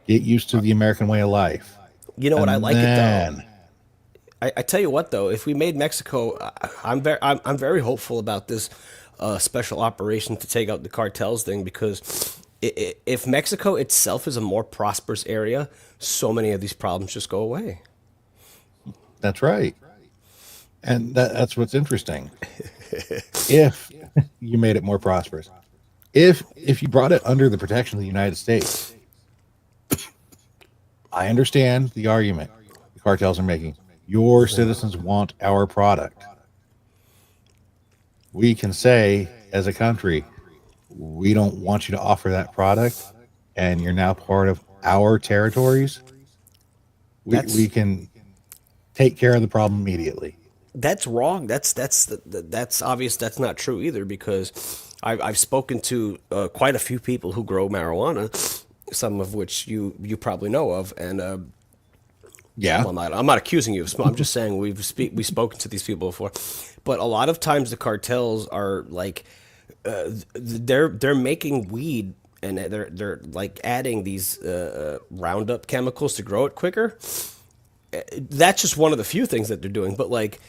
Speaker 1: Get used to the American way of life.
Speaker 2: You know what? I
Speaker 1: And
Speaker 2: like it though.
Speaker 1: then,
Speaker 2: I tell you what though, if we made Mexico, I'm very hopeful about this special operation to take out the cartels thing because if Mexico itself is a more prosperous area, so many of these problems just go away.
Speaker 1: that's right. And that's what's interesting. If you made it more prosperous, if you brought it under the protection of the United States, I understand the argument the cartels are making. Your citizens want our product. We can say, as a country, we don't want you to offer that product, and you're now part of our territories. We
Speaker 2: That's
Speaker 1: can take care of the problem immediately.
Speaker 2: that's wrong. That's obvious. That's not true either because I've spoken to quite a few people who grow marijuana, some of which you probably know of, and
Speaker 1: Yeah.
Speaker 2: well, I'm not accusing you of smoke. I'm just saying we've spoken to these people before, but a lot of times the cartels are like they're making weed and they're like adding these Roundup chemicals to grow it quicker. That's just one of the few things that they're doing, but like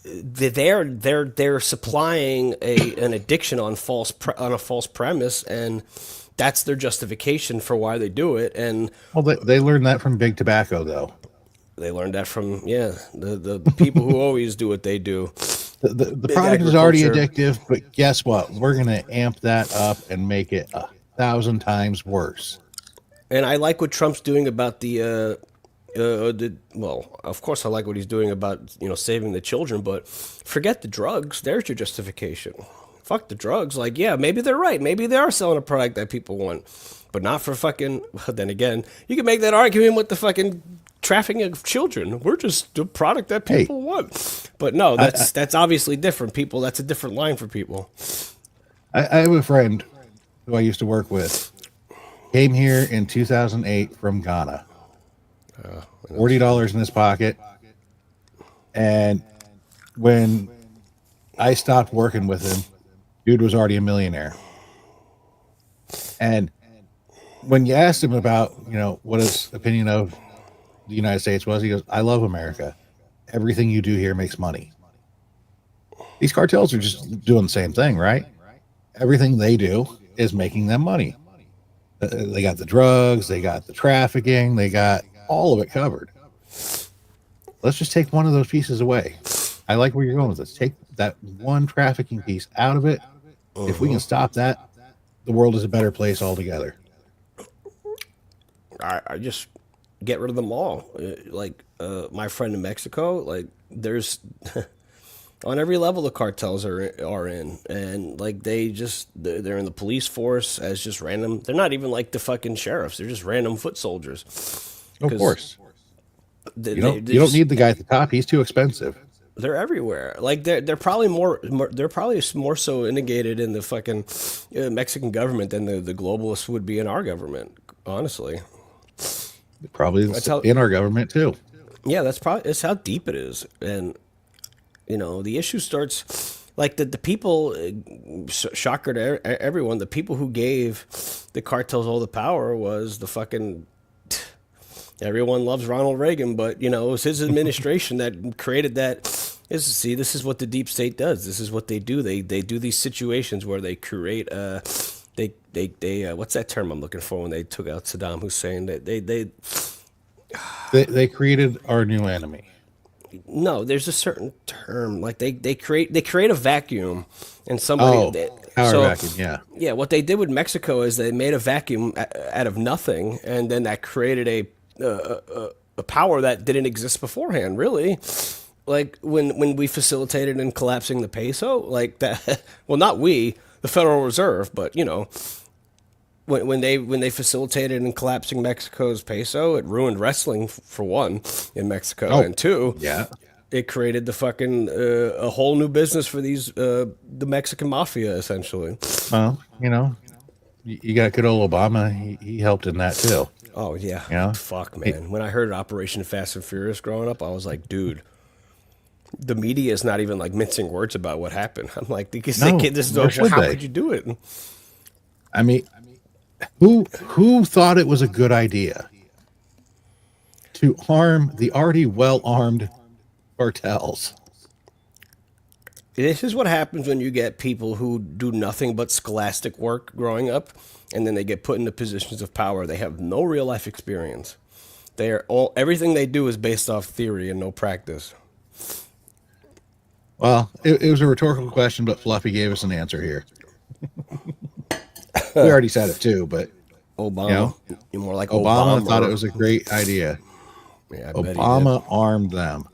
Speaker 2: they're supplying an addiction on on a false premise, and that's their justification for why they do it. And
Speaker 1: Well, they learned that from big tobacco, though.
Speaker 2: they learned that from the people who always do what they do.
Speaker 1: The
Speaker 2: Big
Speaker 1: product is already
Speaker 2: agriculture.
Speaker 1: addictive, but guess what? We're going to amp that up and make it 1,000 times worse.
Speaker 2: And I like what Trump's doing about well, of course I like what he's doing about, saving the children, but forget the drugs. There's your justification. Fuck the drugs. Like, yeah, maybe they're right. Maybe they are selling a product that people want, but not for fucking, then again, you can make that argument with the fucking trafficking of children. We're just the product that
Speaker 1: Hey,
Speaker 2: people want. But no, that's obviously different. People, that's a different line for people.
Speaker 1: I have a friend who I used to work with. Came here in 2008 from Ghana. $40 in his pocket. And when I stopped working with him, dude was already a millionaire. And when you asked him about, what his opinion of the United States was, he goes, I love America. Everything you do here makes money. These cartels are just doing the same thing, right? Everything they do is making them money. They got the drugs, they got the trafficking, they got all of it covered. Let's just take one of those pieces away. I like where you're going with this. Take that one trafficking piece out of it. If we can stop that, the world is a better place altogether.
Speaker 2: I just get rid of them all. Like my friend in Mexico, like there's on every level the cartels are in, and like they're in the police force as just random. They're not even like the fucking sheriffs. They're just random foot soldiers.
Speaker 1: Of
Speaker 2: Because
Speaker 1: course. You don't need the guy at the top. He's too expensive.
Speaker 2: they're everywhere. Like they're probably they're probably more so integrated in the fucking Mexican government than the globalists would be in our government. Honestly,
Speaker 1: Probably
Speaker 2: that's how.
Speaker 1: in our government too.
Speaker 2: Yeah, that's how deep it is, and the issue starts like the people. Shocker to everyone, the people who gave the cartels all the power was the fucking. Everyone loves Ronald Reagan, but it was his administration that created that. This is what the deep state does. This is what they do. They do these situations where they create they what's that term I'm looking for when they took out Saddam Hussein?
Speaker 1: They created our new enemy.
Speaker 2: No, there's a certain term like they create a vacuum and somebody
Speaker 1: Oh, Power
Speaker 2: So,
Speaker 1: vacuum, yeah.
Speaker 2: yeah, what they did with Mexico is they made a vacuum out of nothing, and then that created a power that didn't exist beforehand. Really, like when we facilitated in collapsing the peso, like that. Well, not we, the Federal Reserve, but when they facilitated in collapsing Mexico's peso, it ruined wrestling for one in Mexico,
Speaker 1: Oh,
Speaker 2: and two,
Speaker 1: yeah.
Speaker 2: it created the fucking a whole new business for the Mexican mafia essentially.
Speaker 1: Well, you got good old Obama. He helped in that too.
Speaker 2: Oh yeah,
Speaker 1: You know,
Speaker 2: fuck
Speaker 1: He-
Speaker 2: man. When I heard Operation Fast and Furious growing up, I was like, dude, the media is not even like mincing words about what happened. I'm like, because they
Speaker 1: no,
Speaker 2: can't. This is
Speaker 1: nor
Speaker 2: well,
Speaker 1: should
Speaker 2: how
Speaker 1: they.
Speaker 2: could you do it?
Speaker 1: I mean, who thought it was a good idea to arm the already well armed cartels?
Speaker 2: This is what happens when you get people who do nothing but scholastic work growing up, and then they get put into positions of power. They have no real life experience. They are all everything they do is based off theory and no practice.
Speaker 1: Well, it was a rhetorical question, but Fluffy gave us an answer here. We already said it too, but
Speaker 2: Obama, you're more like
Speaker 1: Obama
Speaker 2: Obama.
Speaker 1: thought it was a great idea.
Speaker 2: Yeah, I bet he did.
Speaker 1: Obama armed them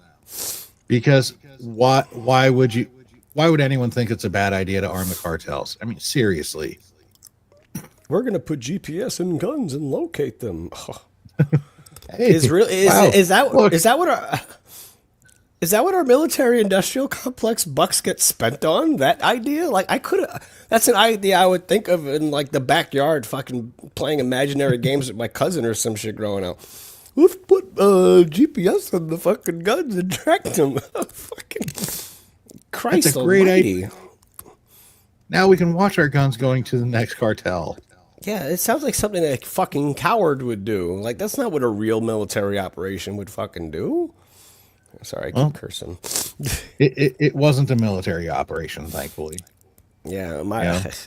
Speaker 1: because why would anyone think it's a bad idea to arm the cartels? I mean, seriously.
Speaker 2: We're gonna put GPS in guns and locate them.
Speaker 1: Hey,
Speaker 2: Is really
Speaker 1: wow, look,
Speaker 2: is that what our is that what our military industrial complex bucks get spent on? That idea? Like I could that's an idea I would think of in like the backyard fucking playing imaginary games with my cousin or some shit growing up. Let's put GPS on the fucking guns and track them. Fucking Christ
Speaker 1: That's a great
Speaker 2: almighty.
Speaker 1: idea. Now we can watch our guns going to the next cartel.
Speaker 2: Yeah, it sounds like something a fucking coward would do. Like that's not what a real military operation would fucking do. Sorry, I keep
Speaker 1: Well,
Speaker 2: cursing.
Speaker 1: it wasn't a military operation, thankfully.
Speaker 2: Yeah,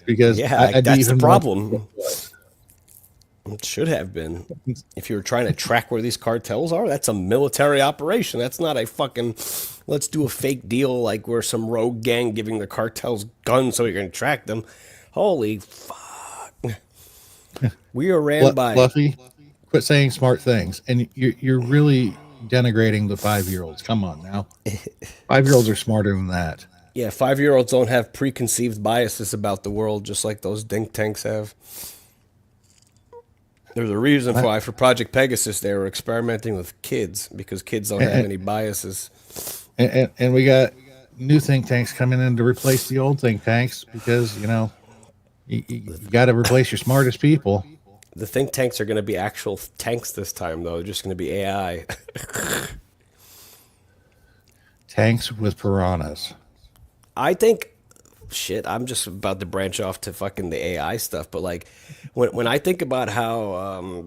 Speaker 1: Because
Speaker 2: yeah,
Speaker 1: I'd be
Speaker 2: that's the
Speaker 1: even
Speaker 2: problem. It should have been. If you were trying to track where these cartels are, that's a military operation. That's not a fucking let's do a fake deal like we're some rogue gang giving the cartels guns so you're gonna track them. Holy fuck. We are ran by
Speaker 1: Fluffy, quit saying smart things, and you're really denigrating the 5-year-olds. Come on now, 5-year-olds are smarter than that.
Speaker 2: yeah, 5-year-olds don't have preconceived biases about the world just like those think tanks have. There's a reason why for Project Pegasus they were experimenting with kids because kids don't have any biases.
Speaker 1: And we got new think tanks coming in to replace the old think tanks because you got to replace your smartest people.
Speaker 2: The think tanks are going to be actual tanks this time, though. They're just going to be AI.
Speaker 1: Tanks with piranhas.
Speaker 2: I think, shit, I'm just about to branch off to fucking the AI stuff, but like, when I think about how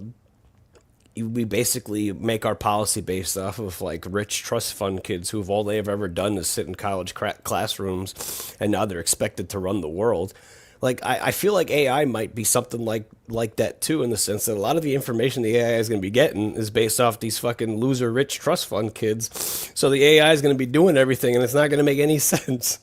Speaker 2: we basically make our policy based off of like rich trust fund kids who've all they have ever done is sit in college classrooms, and now they're expected to run the world. Like I feel like AI might be something like that too, in the sense that a lot of the information the AI is going to be getting is based off these fucking loser rich trust fund kids. So the AI is going to be doing everything, and it's not going to make any sense.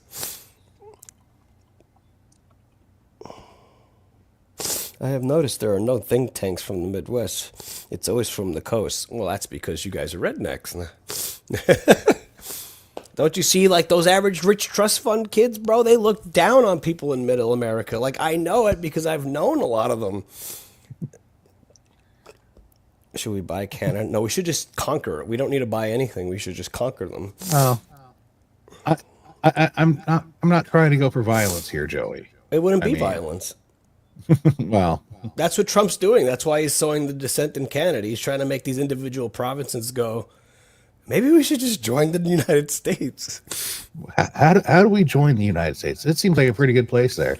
Speaker 2: I have noticed there are no think tanks from the Midwest. It's always from the coast. Well, that's because you guys are rednecks. Don't you see, like, those average rich trust fund kids, bro? They look down on people in middle America. Like, I know it because I've known a lot of them. Should we buy Canada? No, we should just conquer it. We don't need to buy anything. We should just conquer them.
Speaker 1: Well, I'm not trying to go for violence here, Joey.
Speaker 2: It wouldn't
Speaker 1: I
Speaker 2: be
Speaker 1: mean-
Speaker 2: violence.
Speaker 1: Well,
Speaker 2: That's what Trump's doing. That's why he's sowing the dissent in Canada. He's trying to make these individual provinces go, maybe we should just join the United States.
Speaker 1: how do we join the United States? It seems like a pretty good place there.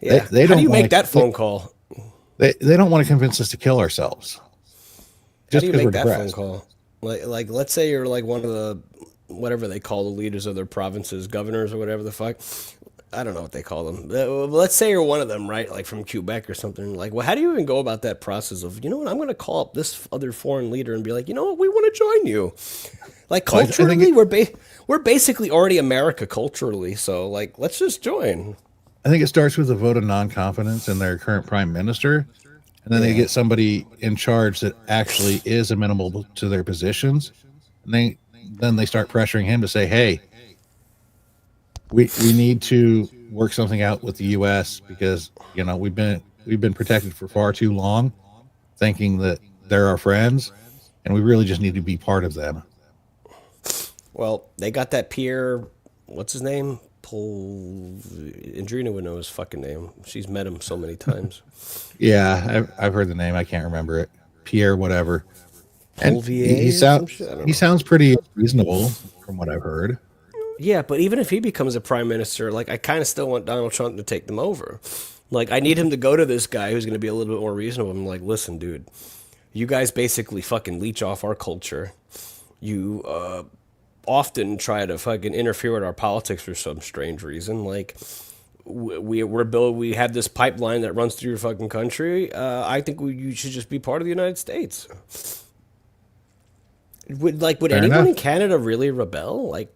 Speaker 2: Yeah.
Speaker 1: They
Speaker 2: How
Speaker 1: don't
Speaker 2: do you
Speaker 1: wanna-
Speaker 2: make that phone call?
Speaker 1: They don't want to convince us to kill ourselves.
Speaker 2: How
Speaker 1: Just
Speaker 2: do you
Speaker 1: because
Speaker 2: make
Speaker 1: we're
Speaker 2: that phone
Speaker 1: depressed.
Speaker 2: call? Like, let's say you're like one of the, whatever they call the leaders of their provinces, governors or whatever the fuck. I don't know what they call them. Let's say you're one of them, right? Like from Quebec or something. Like, well, how do you even go about that process of, you know what, I'm going to call up this other foreign leader and be like, you know what, we want to join you. Like
Speaker 1: Well, I think
Speaker 2: culturally, we're basically already America culturally. So like, let's just join.
Speaker 1: I think it starts with a vote of non-confidence in their current prime minister, and then they
Speaker 2: Yeah.
Speaker 1: get somebody in charge that actually is amenable to their positions, and then they start pressuring him to say, "Hey, we need to work something out with the U.S. because we've been protected for far too long, thinking that they're our friends, and we really just need to be part of them."
Speaker 2: Well, they got that Pierre, what's his name? Paul. Andrina would know his fucking name. She's met him so many times.
Speaker 1: Yeah, I've heard the name. I can't remember it. Pierre, whatever. And he
Speaker 2: Polvier or some shit. I don't
Speaker 1: he
Speaker 2: know.
Speaker 1: sounds pretty reasonable from what I've heard.
Speaker 2: Yeah, but even if he becomes a prime minister, like I kind of still want Donald Trump to take them over. Like I need him to go to this guy who's going to be a little bit more reasonable. I'm like, listen, dude, you guys basically fucking leech off our culture. You often try to fucking interfere with our politics for some strange reason. Like we have this pipeline that runs through your fucking country. I think you should just be part of the United States. Would
Speaker 1: Fair
Speaker 2: anyone in
Speaker 1: enough.
Speaker 2: Canada really rebel? Like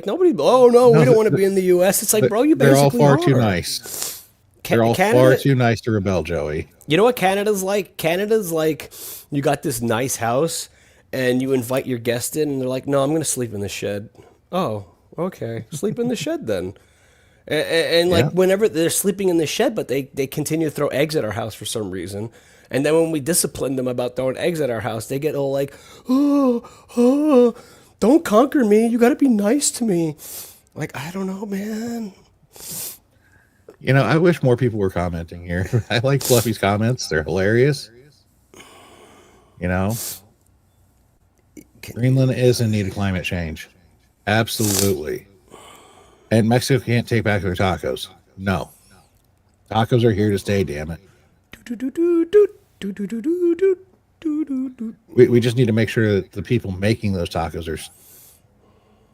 Speaker 2: nobody. Oh no, we
Speaker 1: No,
Speaker 2: don't want to be in the U.S. It's like, bro, you
Speaker 1: they're all
Speaker 2: basically
Speaker 1: far
Speaker 2: are.
Speaker 1: too nice. They're all far
Speaker 2: Canada.
Speaker 1: too nice to rebel, Joey.
Speaker 2: You know what Canada's like? Canada's like you got this nice house and you invite your guest in and they're like, no, I'm gonna sleep in the shed. Oh, okay, sleep in the shed then. And like
Speaker 1: Yeah.
Speaker 2: whenever they're sleeping in the shed, but they continue to throw eggs at our house for some reason. And then when we discipline them about throwing eggs at our house, they get all like, oh, oh, don't conquer me. You got to be nice to me. Like, I don't know, man.
Speaker 1: I wish more people were commenting here. I like Fluffy's comments. They're hilarious. You know, Greenland is in need of climate change. Absolutely. And Mexico can't take back their tacos. No. Tacos are here to stay, damn it. We just need to make sure that the people making those tacos are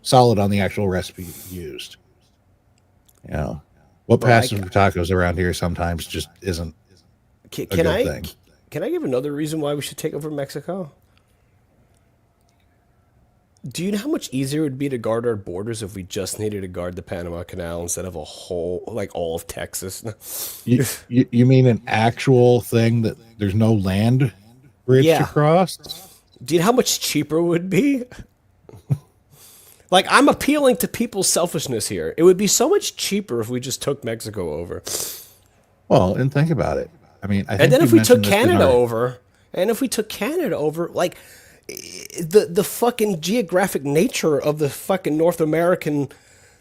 Speaker 1: solid on the actual recipe used. What
Speaker 2: Bro,
Speaker 1: passes for tacos around here sometimes just isn't
Speaker 2: can,
Speaker 1: a
Speaker 2: can
Speaker 1: good
Speaker 2: I
Speaker 1: thing.
Speaker 2: can I give another reason why we should take over Mexico? Do you know how much easier it would be to guard our borders if we just needed to guard the Panama Canal instead of a whole, like all of Texas?
Speaker 1: You mean an actual thing that there's no land bridge to
Speaker 2: Yeah.
Speaker 1: cross?
Speaker 2: Do you know how much cheaper it would be? Like, I'm appealing to people's selfishness here. It would be so much cheaper if we just took Mexico over.
Speaker 1: Well, and think about it. I mean, I think
Speaker 2: And then
Speaker 1: you
Speaker 2: if we took
Speaker 1: mentioned this in
Speaker 2: Canada
Speaker 1: our-
Speaker 2: over, like the fucking geographic nature of the fucking North American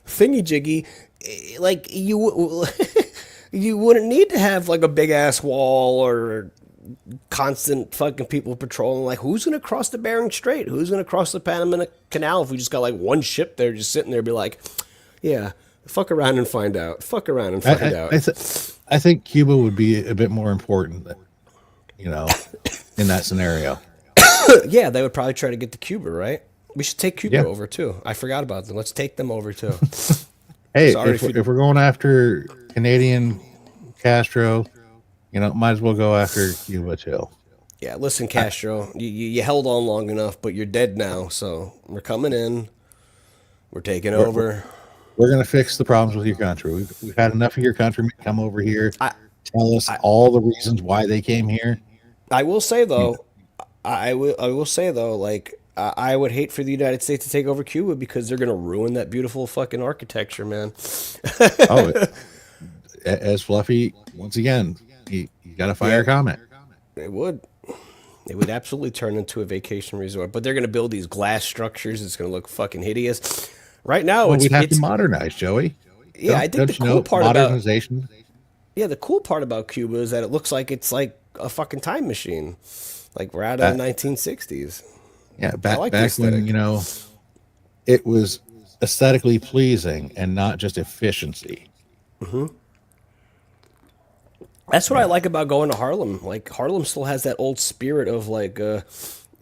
Speaker 2: thingy jiggy, like you wouldn't need to have like a big ass wall or constant fucking people patrolling. Like, who's gonna cross the Bering Strait? Who's gonna cross the Panama Canal if we just got like one ship there just sitting there? Be like, yeah, fuck around and find out. Fuck around and find out.
Speaker 1: I think Cuba would be a bit more important, in that scenario.
Speaker 2: Yeah, they would probably try to get to Cuba, right? We should take Cuba
Speaker 1: Yeah.
Speaker 2: over too. I forgot about them. Let's take them over too.
Speaker 1: Hey,
Speaker 2: Sorry
Speaker 1: if we're going after Canadian Castro, might as well go after Cuba too.
Speaker 2: Yeah, listen, Castro, you held on long enough, but you're dead now. So we're coming in. We're taking over.
Speaker 1: We're going to fix the problems with your country. We've had enough of your countrymen come over here, tell us all the reasons why they came here.
Speaker 2: I will say though, I will say though, like I would hate for the United States to take over Cuba because they're gonna ruin that beautiful fucking architecture, man.
Speaker 1: Oh, as Fluffy, once again, you got a fire comment.
Speaker 2: It would. It would absolutely turn into a vacation resort. But they're gonna build these glass structures. It's gonna look fucking hideous. Right now,
Speaker 1: Well,
Speaker 2: it's
Speaker 1: we'd have
Speaker 2: it's
Speaker 1: to modernize, Joey.
Speaker 2: yeah. I think
Speaker 1: Don't
Speaker 2: the
Speaker 1: you know
Speaker 2: cool part about
Speaker 1: modernization?
Speaker 2: the cool part about Cuba is that it looks like it's like a fucking time machine. Like we're out of
Speaker 1: That-
Speaker 2: the 1960s.
Speaker 1: Yeah,
Speaker 2: I
Speaker 1: back
Speaker 2: like the
Speaker 1: back when
Speaker 2: aesthetic.
Speaker 1: it was aesthetically pleasing and not just efficiency.
Speaker 2: That's what I like about going to Harlem. Like Harlem still has that old spirit of like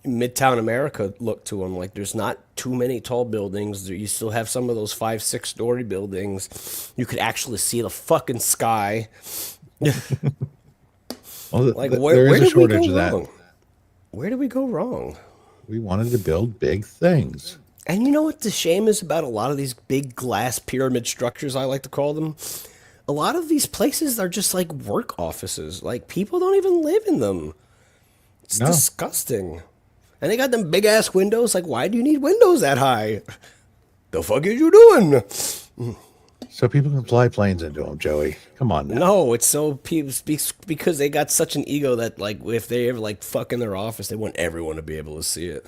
Speaker 2: Midtown America look to them. Like there's not too many tall buildings. You still have some of those 5-6 story buildings. You could actually see the fucking sky.
Speaker 1: Well,
Speaker 2: Like
Speaker 1: there
Speaker 2: where
Speaker 1: is a
Speaker 2: did we
Speaker 1: shortage
Speaker 2: go
Speaker 1: of that.
Speaker 2: wrong? Where did we go wrong?
Speaker 1: We wanted to build big things.
Speaker 2: And you know what the shame is about a lot of these big glass pyramid structures, I like to call them? A lot of these places are just like work offices. Like people don't even live in them. It's
Speaker 1: No.
Speaker 2: disgusting. And they got them big ass windows. Like, why do you need windows that high? The fuck is you doing?
Speaker 1: So people can fly planes into them, Joey. Come on now.
Speaker 2: No, it's so because they got such an ego that like if they ever like fuck in their office, they want everyone to be able to see it.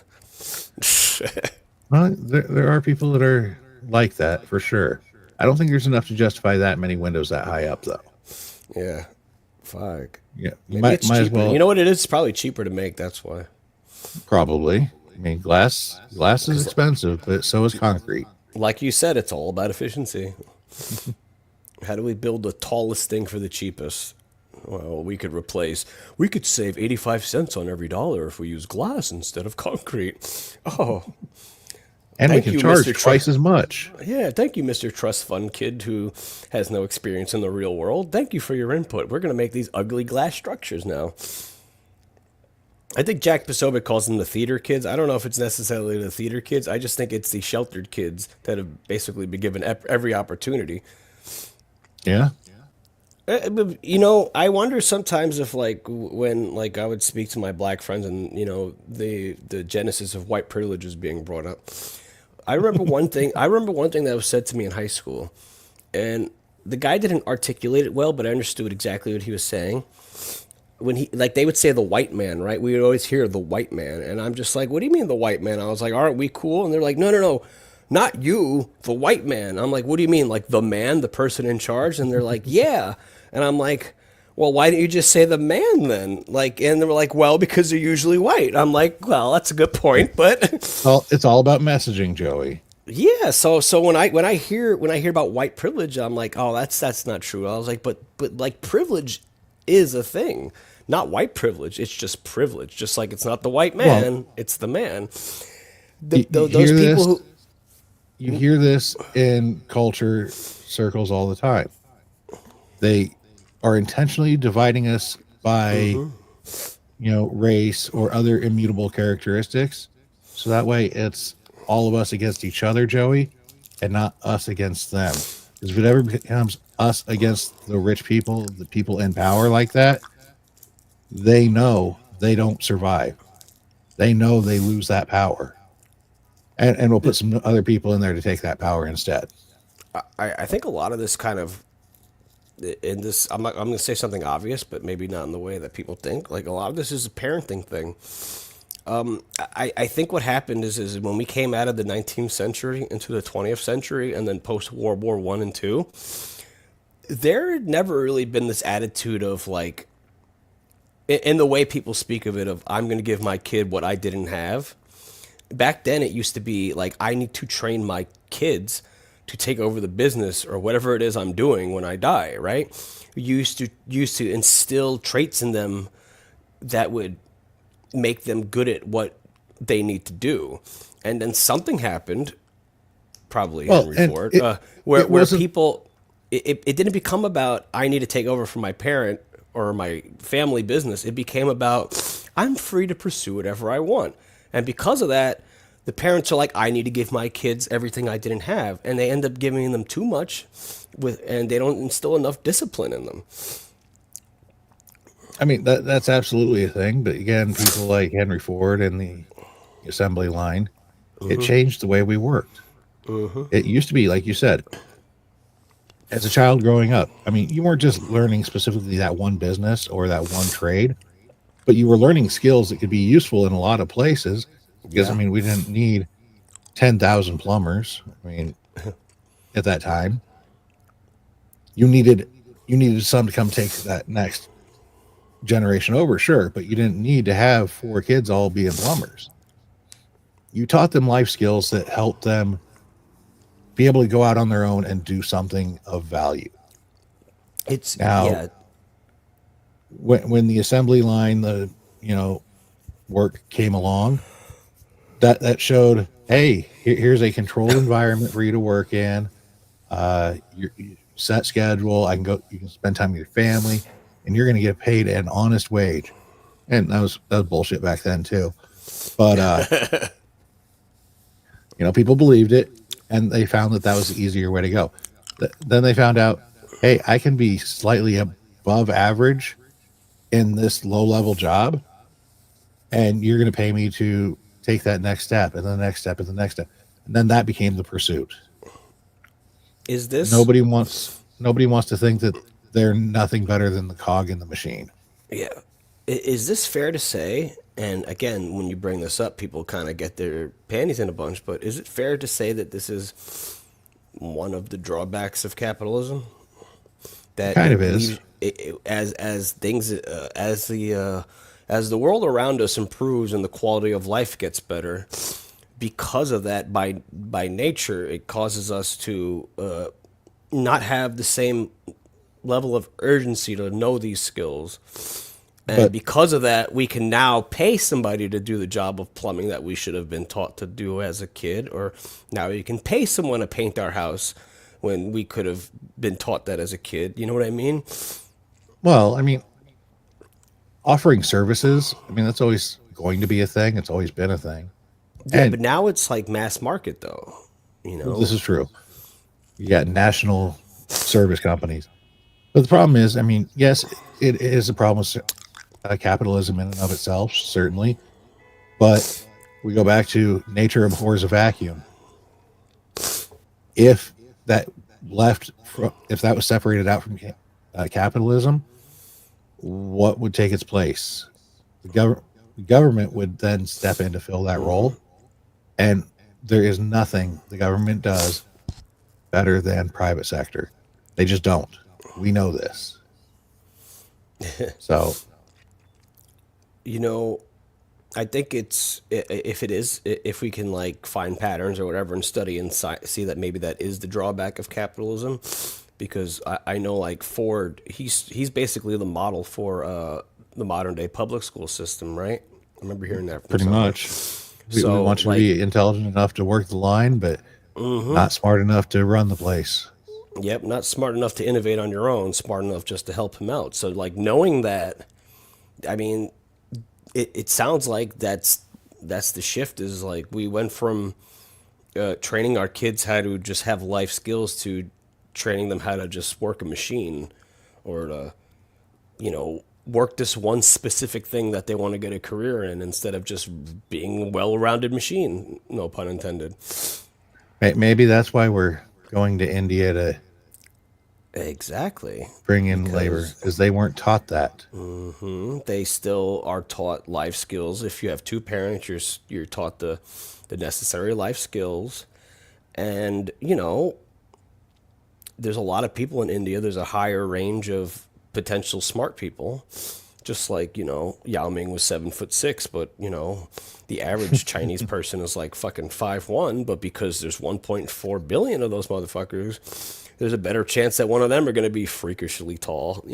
Speaker 1: Well, there are people that are like that for sure. I don't think there's enough to justify that many windows that high up, though.
Speaker 2: Yeah, fuck.
Speaker 1: Yeah, you
Speaker 2: Maybe it's
Speaker 1: might as
Speaker 2: cheaper.
Speaker 1: well.
Speaker 2: You know what it is? It's probably cheaper to make. That's why.
Speaker 1: Probably. I mean, glass is expensive, but so is concrete.
Speaker 2: Like you said, it's all about efficiency. How do we build the tallest thing for the cheapest? Well, we could save 85 cents on every dollar if we use glass instead of concrete. Oh,
Speaker 1: And
Speaker 2: thank
Speaker 1: we can
Speaker 2: you,
Speaker 1: charge
Speaker 2: Mr.
Speaker 1: twice as much.
Speaker 2: yeah, thank you, Mr. Trust Fund kid who has no experience in the real world. Thank you for your input. We're going to make these ugly glass structures now. I think Jack Posobiec calls them the theater kids. I don't know if it's necessarily the theater kids. I just think it's the sheltered kids that have basically been given every opportunity.
Speaker 1: Yeah.
Speaker 2: You know, I wonder sometimes if like when like I would speak to my black friends and you know the genesis of white privilege is being brought up. I remember one thing. I remember one thing that was said to me in high school, and the guy didn't articulate it well, but I understood exactly what he was saying. When he like they would say the white man, right? We would always hear the white man, and I'm just like, what do you mean the white man? I was like, aren't we cool? And they're like, no, not you, the white man. I'm like, what do you mean, like the man, the person in charge? And they're like, yeah. And I'm like, well, why didn't you just say the man then? Like, and they were like, well, because they're usually white. I'm like, well, that's a good point, but
Speaker 1: Well, it's all about messaging, Joey.
Speaker 2: yeah. So when I hear about white privilege, I'm like, oh, that's not true. I was like, but like privilege is a thing, not white privilege. It's just privilege. Just like it's not the white man,
Speaker 1: Well,
Speaker 2: it's the man.
Speaker 1: you
Speaker 2: Those
Speaker 1: hear
Speaker 2: people
Speaker 1: this?
Speaker 2: who
Speaker 1: You hear this in culture circles all the time. They are intentionally dividing us by, race or other immutable characteristics. So that way it's all of us against each other, Joey, and not us against them. Because if it ever becomes us against the rich people, the people in power like that, they know they don't survive. They know they lose that power. And we'll put some other people in there to take that power instead.
Speaker 2: I think a lot of this kind of in this I'm going to say something obvious, but maybe not in the way that people think. Like a lot of this is a parenting thing. I think what happened is when we came out of the 19th century into the 20th century and then post World War One and Two, there had never really been this attitude of like, in the way people speak of it, of I'm going to give my kid what I didn't have. Back then, it used to be like I need to train my kids to take over the business or whatever it is I'm doing when I die. Right? We used to instill traits in them that would make them good at what they need to do. And then something happened, probably
Speaker 1: Well,
Speaker 2: Henry
Speaker 1: and
Speaker 2: Ford,
Speaker 1: it,
Speaker 2: where
Speaker 1: it wasn't,
Speaker 2: people, it didn't become about, I need to take over for my parent or my family business. It became about, I'm free to pursue whatever I want. And because of that, the parents are like, I need to give my kids everything I didn't have. And they end up giving them too much and they don't instill enough discipline in them.
Speaker 1: I mean, that's absolutely a thing. But again, people like Henry Ford and the assembly line, it changed the way we worked. It used to be, like you said, as a child growing up, I mean, you weren't just learning specifically that one business or that one trade, but you were learning skills that could be useful in a lot of places. Because, I
Speaker 2: Yeah.
Speaker 1: mean, we didn't need 10,000 plumbers. I mean, at that time, you needed some to come take that next generation over, sure, but you didn't need to have 4 kids all being plumbers. You taught them life skills that helped them be able to go out on their own and do something of value.
Speaker 2: It's,
Speaker 1: Now,
Speaker 2: yeah.
Speaker 1: when the assembly line, work came along, that showed, hey, here's a controlled environment for you to work in. You set schedule. You can spend time with your family, and you're going to get paid an honest wage. And that was bullshit back then too. But People believed it, and they found that that was the easier way to go. Then they found out, hey, I can be slightly above average in this low level job, and you're going to pay me to take that next step, and the next step, and the next step. And then that became the pursuit.
Speaker 2: Is this
Speaker 1: Nobody wants to think that they're nothing better than the cog in the machine.
Speaker 2: yeah? Is this fair to say? And again, when you bring this up, people kind of get their panties in a bunch. But is it fair to say that this is one of the drawbacks of capitalism?
Speaker 1: It
Speaker 2: That
Speaker 1: kind of
Speaker 2: it
Speaker 1: is.
Speaker 2: leaves as things as the world around us improves and the quality of life gets better. Because of that, by nature, it causes us to not have the same level of urgency to know these skills. And
Speaker 1: But
Speaker 2: because of that, we can now pay somebody to do the job of plumbing that we should have been taught to do as a kid. Or now you can pay someone to paint our house when we could have been taught that as a kid. You know what I mean?
Speaker 1: well, I mean, offering services. I mean, that's always going to be a thing. It's always been a thing.
Speaker 2: Yeah,
Speaker 1: And
Speaker 2: but now it's like mass market, though. You
Speaker 1: this
Speaker 2: know?
Speaker 1: is true. You got national service companies. But the problem is, I mean, yes, it is a problem with capitalism in and of itself, certainly. But we go back to nature abhors a vacuum. If that if that was separated out from capitalism, what would take its place? The government would then step in to fill that role. And there is nothing the government does better than private sector. They just don't. We know this. So
Speaker 2: You know, I think if it is if we can like find patterns or whatever and study and see that maybe that is the drawback of capitalism, because I know like Ford, he's basically the model for the modern day public school system, right? I remember hearing that from
Speaker 1: pretty
Speaker 2: somewhere.
Speaker 1: much, we
Speaker 2: So
Speaker 1: want you to
Speaker 2: like,
Speaker 1: be intelligent enough to work the line, but not smart enough to run the place.
Speaker 2: yep, not smart enough to innovate on your own, smart enough just to help him out. So like knowing that, I mean, it sounds like that's the shift is like we went from training our kids how to just have life skills to training them how to just work a machine or to, work this one specific thing that they want to get a career in instead of just being a well-rounded machine. No pun intended.
Speaker 1: Maybe that's why we're going to India to
Speaker 2: Exactly.
Speaker 1: bring in labor,
Speaker 2: Because
Speaker 1: because they weren't taught that.
Speaker 2: they still are taught life skills. If you have two parents, you're taught the necessary life skills. And, there's a lot of people in India. There's a higher range of potential smart people. Just like, Yao Ming was 7'6", but the average Chinese person is like fucking 5'1", but because there's 1.4 billion of those motherfuckers, there's a better chance that one of them are going to be freakishly tall.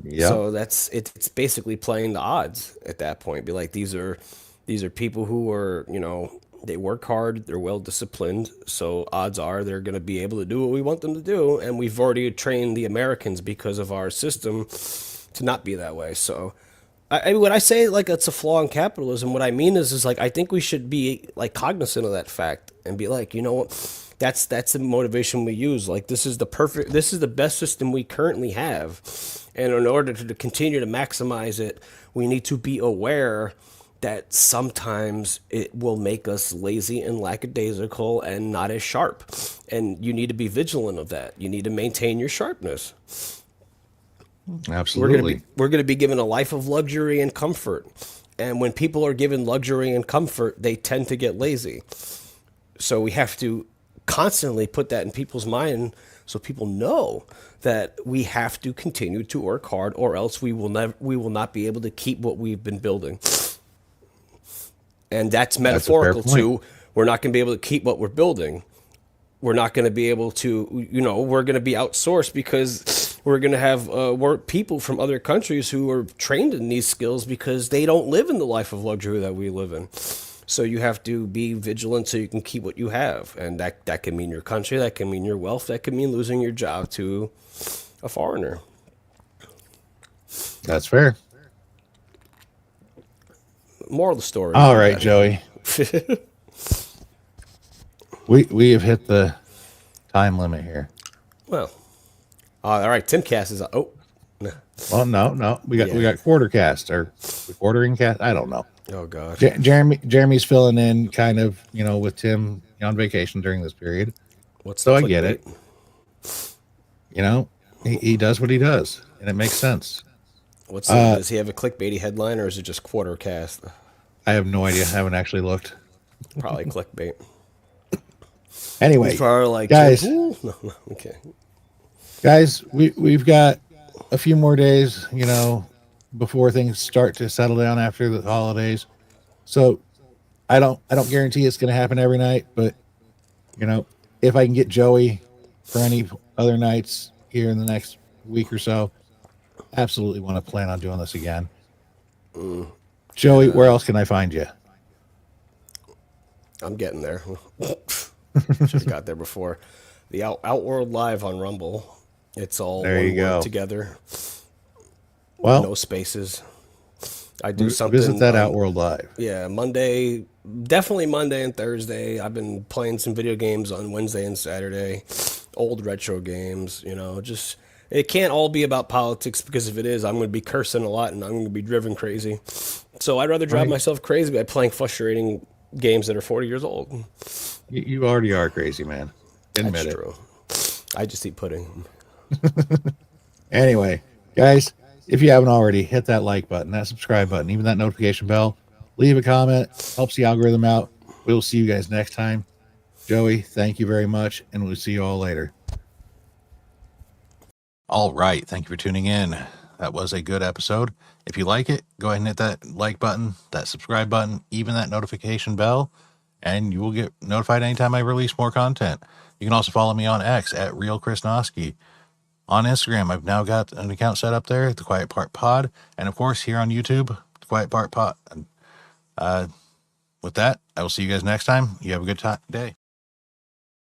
Speaker 1: Yep,
Speaker 2: So it's basically playing the odds at that point. Be like, these are people who are, they work hard, they're well disciplined, so odds are they're going to be able to do what we want them to do, and we've already trained the Americans because of our system to not be that way. So when I say like it's a flaw in capitalism, what I mean is like I think we should be like cognizant of that fact and be like, you know what, that's the motivation we use. Like this is the best system we currently have, and in order to continue to maximize it, we need to be aware that sometimes it will make us lazy and lackadaisical and not as sharp. And you need to be vigilant of that. You need to maintain your sharpness.
Speaker 1: absolutely.
Speaker 2: We're gonna be given a life of luxury and comfort. And when people are given luxury and comfort, they tend to get lazy. So we have to constantly put that in people's mind so people know that we have to continue to work hard or else we will not be able to keep what we've been building. And that's
Speaker 1: That's a fair
Speaker 2: metaphorical
Speaker 1: point.
Speaker 2: too. We're not going to be able to keep what we're building. We're not going to be able to, we're going to be outsourced because we're going to have work people from other countries who are trained in these skills because they don't live in the life of luxury that we live in. So you have to be vigilant so you can keep what you have. And that can mean your country, that can mean your wealth, that can mean losing your job to a foreigner.
Speaker 1: That's fair.
Speaker 2: Moral of the story.
Speaker 1: All right, Joey. We have hit the time limit here.
Speaker 2: Well, all right. Timcast is. Oh,
Speaker 1: Well, no, we
Speaker 2: Yeah.
Speaker 1: got quarter cast or quartering cast. I don't know.
Speaker 2: oh gosh.
Speaker 1: Jeremy's filling in kind of, with Tim on vacation during this period.
Speaker 2: What's the
Speaker 1: So I get
Speaker 2: clickbait?
Speaker 1: it. He does what he does, and it makes sense.
Speaker 2: Does he have a clickbaity headline or is it just quarter cast?
Speaker 1: I have no idea. I haven't actually looked.
Speaker 2: Probably clickbait.
Speaker 1: Anyway,
Speaker 2: He's probably like
Speaker 1: guys,
Speaker 2: Tim Pool? No, okay.
Speaker 1: we've got a few more days, before things start to settle down after the holidays. So I don't guarantee it's going to happen every night, but if I can get Joey for any other nights here in the next week or so, absolutely want to plan on doing this again. Joey, where else can I find you?
Speaker 2: I'm getting there. Should have got there before. The Outworld Live on Rumble. It's all
Speaker 1: There you
Speaker 2: one
Speaker 1: go.
Speaker 2: word together.
Speaker 1: Well,
Speaker 2: No spaces. I do something.
Speaker 1: visit that Outworld Live.
Speaker 2: Yeah, Monday, definitely Monday and Thursday. I've been playing some video games on Wednesday and Saturday, old retro games. Just it can't all be about politics because if it is, I'm going to be cursing a lot and I'm going to be driven crazy. So I'd rather drive myself crazy by playing frustrating games that are 40 years old.
Speaker 1: You already are crazy, man. Admit
Speaker 2: That's
Speaker 1: it.
Speaker 2: true. I just eat pudding.
Speaker 1: Anyway, guys, if you haven't already, hit that like button, that subscribe button, even that notification bell. Leave a comment. Helps the algorithm out. We'll see you guys next time. Joey, thank you very much, and we'll see you all later. All right. Thank you for tuning in. That was a good episode. If you like it, go ahead and hit that like button, that subscribe button, even that notification bell, and you will get notified anytime I release more content. You can also follow me on X at RealChrisNoski. On Instagram, I've now got an account set up there, The Quiet Part Pod, and of course here on YouTube, The Quiet Part Pod. With that, I will see you guys next time. You have a good day.